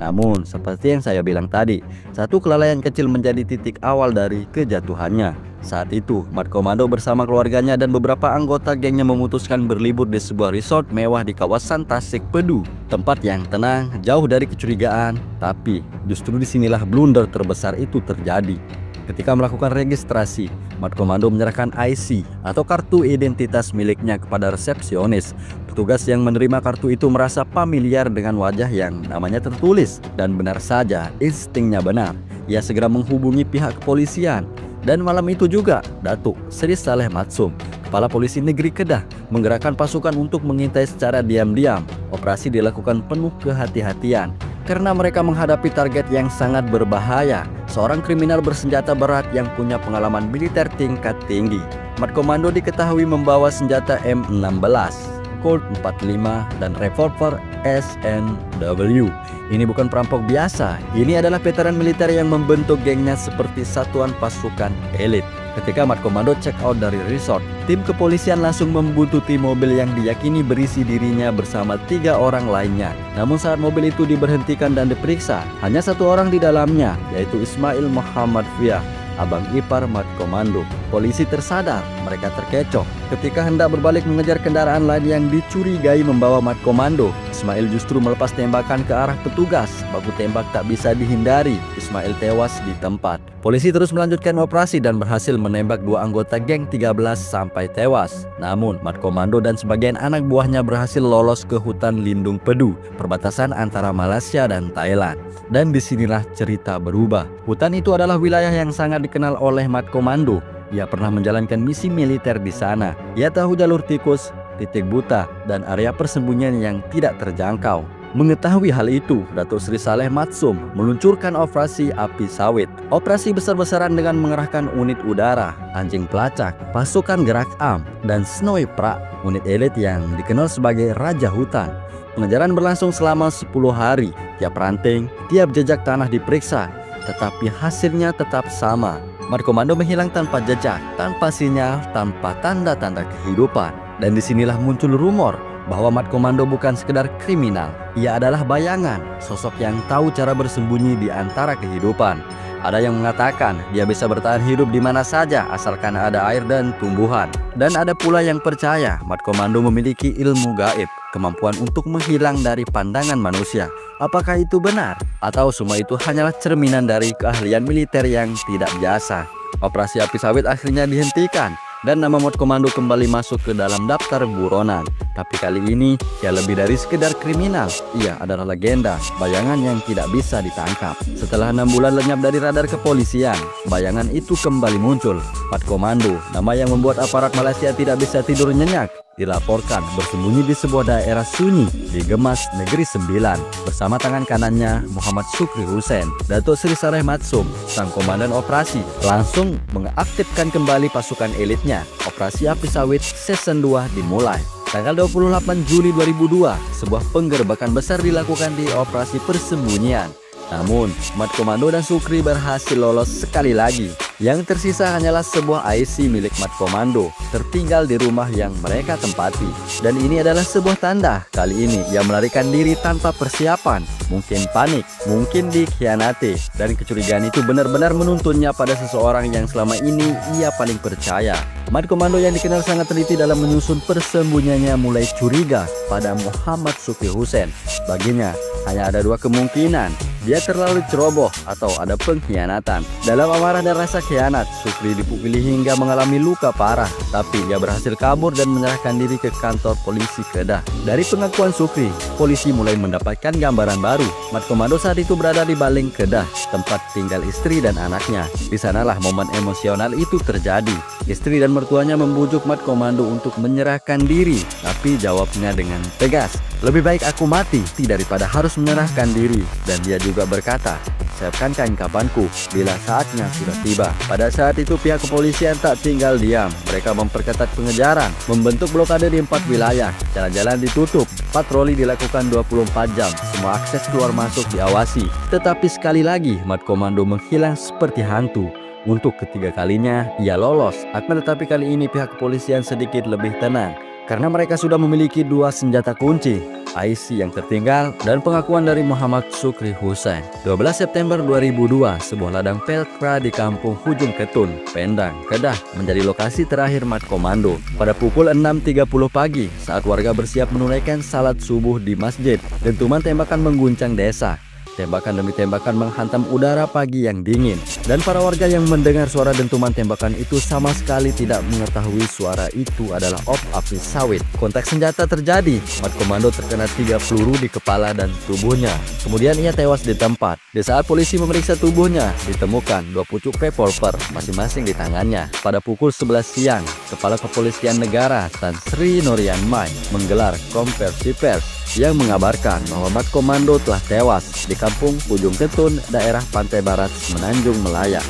Namun, seperti yang saya bilang tadi, satu kelalaian kecil menjadi titik awal dari kejatuhannya. Saat itu, Mat Komando bersama keluarganya dan beberapa anggota gengnya memutuskan berlibur di sebuah resort mewah di kawasan Tasik Pedu. Tempat yang tenang, jauh dari kecurigaan. Tapi, justru disinilah blunder terbesar itu terjadi. Ketika melakukan registrasi, Mat Komando menyerahkan IC atau kartu identitas miliknya kepada resepsionis. Petugas yang menerima kartu itu merasa familiar dengan wajah yang namanya tertulis. Dan benar saja, instingnya benar. Ia segera menghubungi pihak kepolisian. Dan malam itu juga, Datuk Sri Saleh Matsum, Kepala Polisi Negeri Kedah, menggerakkan pasukan untuk mengintai secara diam-diam. Operasi dilakukan penuh kehati-hatian karena mereka menghadapi target yang sangat berbahaya, seorang kriminal bersenjata berat yang punya pengalaman militer tingkat tinggi. Mat Komando diketahui membawa senjata M16, Colt 45, dan revolver SNW. Ini bukan perampok biasa, ini adalah veteran militer yang membentuk gengnya seperti satuan pasukan elit. Ketika Mat Komando check out dari resort, tim kepolisian langsung membuntuti mobil yang diyakini berisi dirinya bersama 3 orang lainnya. Namun saat mobil itu diberhentikan dan diperiksa, hanya 1 orang di dalamnya, yaitu Ismail Muhammad Fiah, abang ipar Mat Komando. Polisi tersadar, mereka terkecoh. Ketika hendak berbalik mengejar kendaraan lain yang dicurigai membawa Mat Komando, Ismail justru melepas tembakan ke arah petugas. Baku tembak tak bisa dihindari, Ismail tewas di tempat. Polisi terus melanjutkan operasi dan berhasil menembak 2 anggota Geng 13 sampai tewas. Namun, Mat Komando dan sebagian anak buahnya berhasil lolos ke hutan lindung Pedu, perbatasan antara Malaysia dan Thailand. Dan disinilah cerita berubah. Hutan itu adalah wilayah yang sangat dikenal oleh Mat Komando. Ia pernah menjalankan misi militer di sana. Ia tahu jalur tikus, titik buta, dan area persembunyian yang tidak terjangkau. Mengetahui hal itu, Datuk Sri Saleh Matsum meluncurkan operasi api sawit. Operasi besar-besaran dengan mengerahkan unit udara, anjing pelacak, pasukan gerak am, dan Snowy Prak, unit elit yang dikenal sebagai Raja Hutan. Pengejaran berlangsung selama 10 hari. Tiap ranting, tiap jejak tanah diperiksa, tetapi hasilnya tetap sama. Mat Komando menghilang tanpa jejak, tanpa sinyal, tanpa tanda-tanda kehidupan. Dan disinilah muncul rumor bahwa Mat Komando bukan sekedar kriminal. Ia adalah bayangan, sosok yang tahu cara bersembunyi di antara kehidupan. Ada yang mengatakan dia bisa bertahan hidup di mana saja asalkan ada air dan tumbuhan. Dan ada pula yang percaya Mat Komando memiliki ilmu gaib, kemampuan untuk menghilang dari pandangan manusia. Apakah itu benar? Atau semua itu hanyalah cerminan dari keahlian militer yang tidak biasa? Operasi Api Sawit akhirnya dihentikan dan nama Mat Komando kembali masuk ke dalam daftar buronan. Tapi kali ini ia lebih dari sekedar kriminal. Ia adalah legenda, bayangan yang tidak bisa ditangkap. Setelah 6 bulan lenyap dari radar kepolisian, bayangan itu kembali muncul. Mat Komando, nama yang membuat aparat Malaysia tidak bisa tidur nyenyak, dilaporkan bersembunyi di sebuah daerah sunyi di Gemas Negeri Sembilan bersama tangan kanannya Muhammad Sukri Hussein. Datuk Seri Sareh Matsum, sang komandan operasi, langsung mengaktifkan kembali pasukan elitnya. Operasi Api Sawit Season 2 dimulai. Tanggal 28 Juli 2002, sebuah penggerbekan besar dilakukan di operasi persembunyian. Namun, Mat Komando dan Sukri berhasil lolos sekali lagi. Yang tersisa hanyalah sebuah IC milik Mat Komando, tertinggal di rumah yang mereka tempati. Dan ini adalah sebuah tanda. Kali ini ia melarikan diri tanpa persiapan. Mungkin panik, mungkin dikhianati. Dan kecurigaan itu benar-benar menuntunnya pada seseorang yang selama ini ia paling percaya. Mat Komando yang dikenal sangat teliti dalam menyusun persembunyiannya mulai curiga pada Muhammad Sukri Hussein. Baginya, hanya ada 2 kemungkinan. Dia terlalu ceroboh atau ada pengkhianatan. Dalam amarah dan rasa khianat, Sukri dipukuli hingga mengalami luka parah. Tapi ia berhasil kabur dan menyerahkan diri ke kantor polisi Kedah. Dari pengakuan Sukri, polisi mulai mendapatkan gambaran baru. Mat Komando saat itu berada di Baling Kedah, tempat tinggal istri dan anaknya. Di sanalah momen emosional itu terjadi. Istri dan mertuanya membujuk Mat Komando untuk menyerahkan diri. Tapi jawabnya dengan tegas, "Lebih baik aku mati daripada harus menyerahkan diri." Dan dia juga berkata, "Siapkan kain kafanku bila saatnya sudah tiba." Pada saat itu pihak kepolisian tak tinggal diam. Mereka memperketat pengejaran, membentuk blokade di 4 wilayah. Jalan-jalan ditutup, patroli dilakukan 24 jam. Semua akses keluar masuk diawasi. Tetapi sekali lagi Mat Komando menghilang seperti hantu. Untuk ketiga kalinya ia lolos. Akan tetapi kali ini pihak kepolisian sedikit lebih tenang karena mereka sudah memiliki 2 senjata kunci, IC yang tertinggal dan pengakuan dari Muhammad Sukri Hussein. 12 September 2002, sebuah ladang pelkra di kampung Hujung Ketun, Pendang, Kedah menjadi lokasi terakhir Mat Komando. Pada pukul 6.30 pagi, saat warga bersiap menunaikan salat subuh di masjid, dentuman tembakan mengguncang desa. Tembakan demi tembakan menghantam udara pagi yang dingin. Dan para warga yang mendengar suara dentuman tembakan itu sama sekali tidak mengetahui suara itu adalah api sawit. Kontak senjata terjadi. Mat Komando terkena 3 peluru di kepala dan tubuhnya. Kemudian ia tewas di tempat. Di saat polisi memeriksa tubuhnya, ditemukan 2 pucuk revolver masing-masing di tangannya. Pada pukul 11 siang, Kepala Kepolisian Negara Tan Sri Norian Mai menggelar konferensi pers yang mengabarkan bahwa Mat Komando telah tewas di kampung Hujung Ketun, daerah pantai barat Semenanjung Melaya.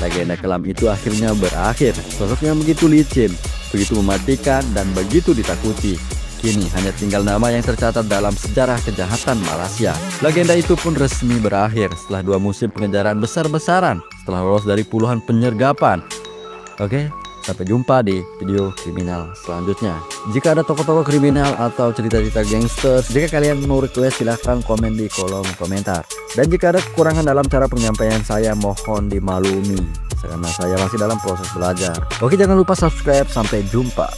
Legenda kelam itu akhirnya berakhir. Sosoknya begitu licin, begitu mematikan, dan begitu ditakuti. Kini hanya tinggal nama yang tercatat dalam sejarah kejahatan Malaysia. Legenda itu pun resmi berakhir setelah 2 musim pengejaran besar-besaran, setelah lolos dari puluhan penyergapan. Oke, sampai jumpa di video kriminal selanjutnya. Jika ada tokoh-tokoh kriminal atau cerita-cerita gangster, jika kalian mau request silahkan komen di kolom komentar. Dan jika ada kekurangan dalam cara penyampaian saya, mohon dimaklumi karena saya masih dalam proses belajar. Oke, jangan lupa subscribe. Sampai jumpa.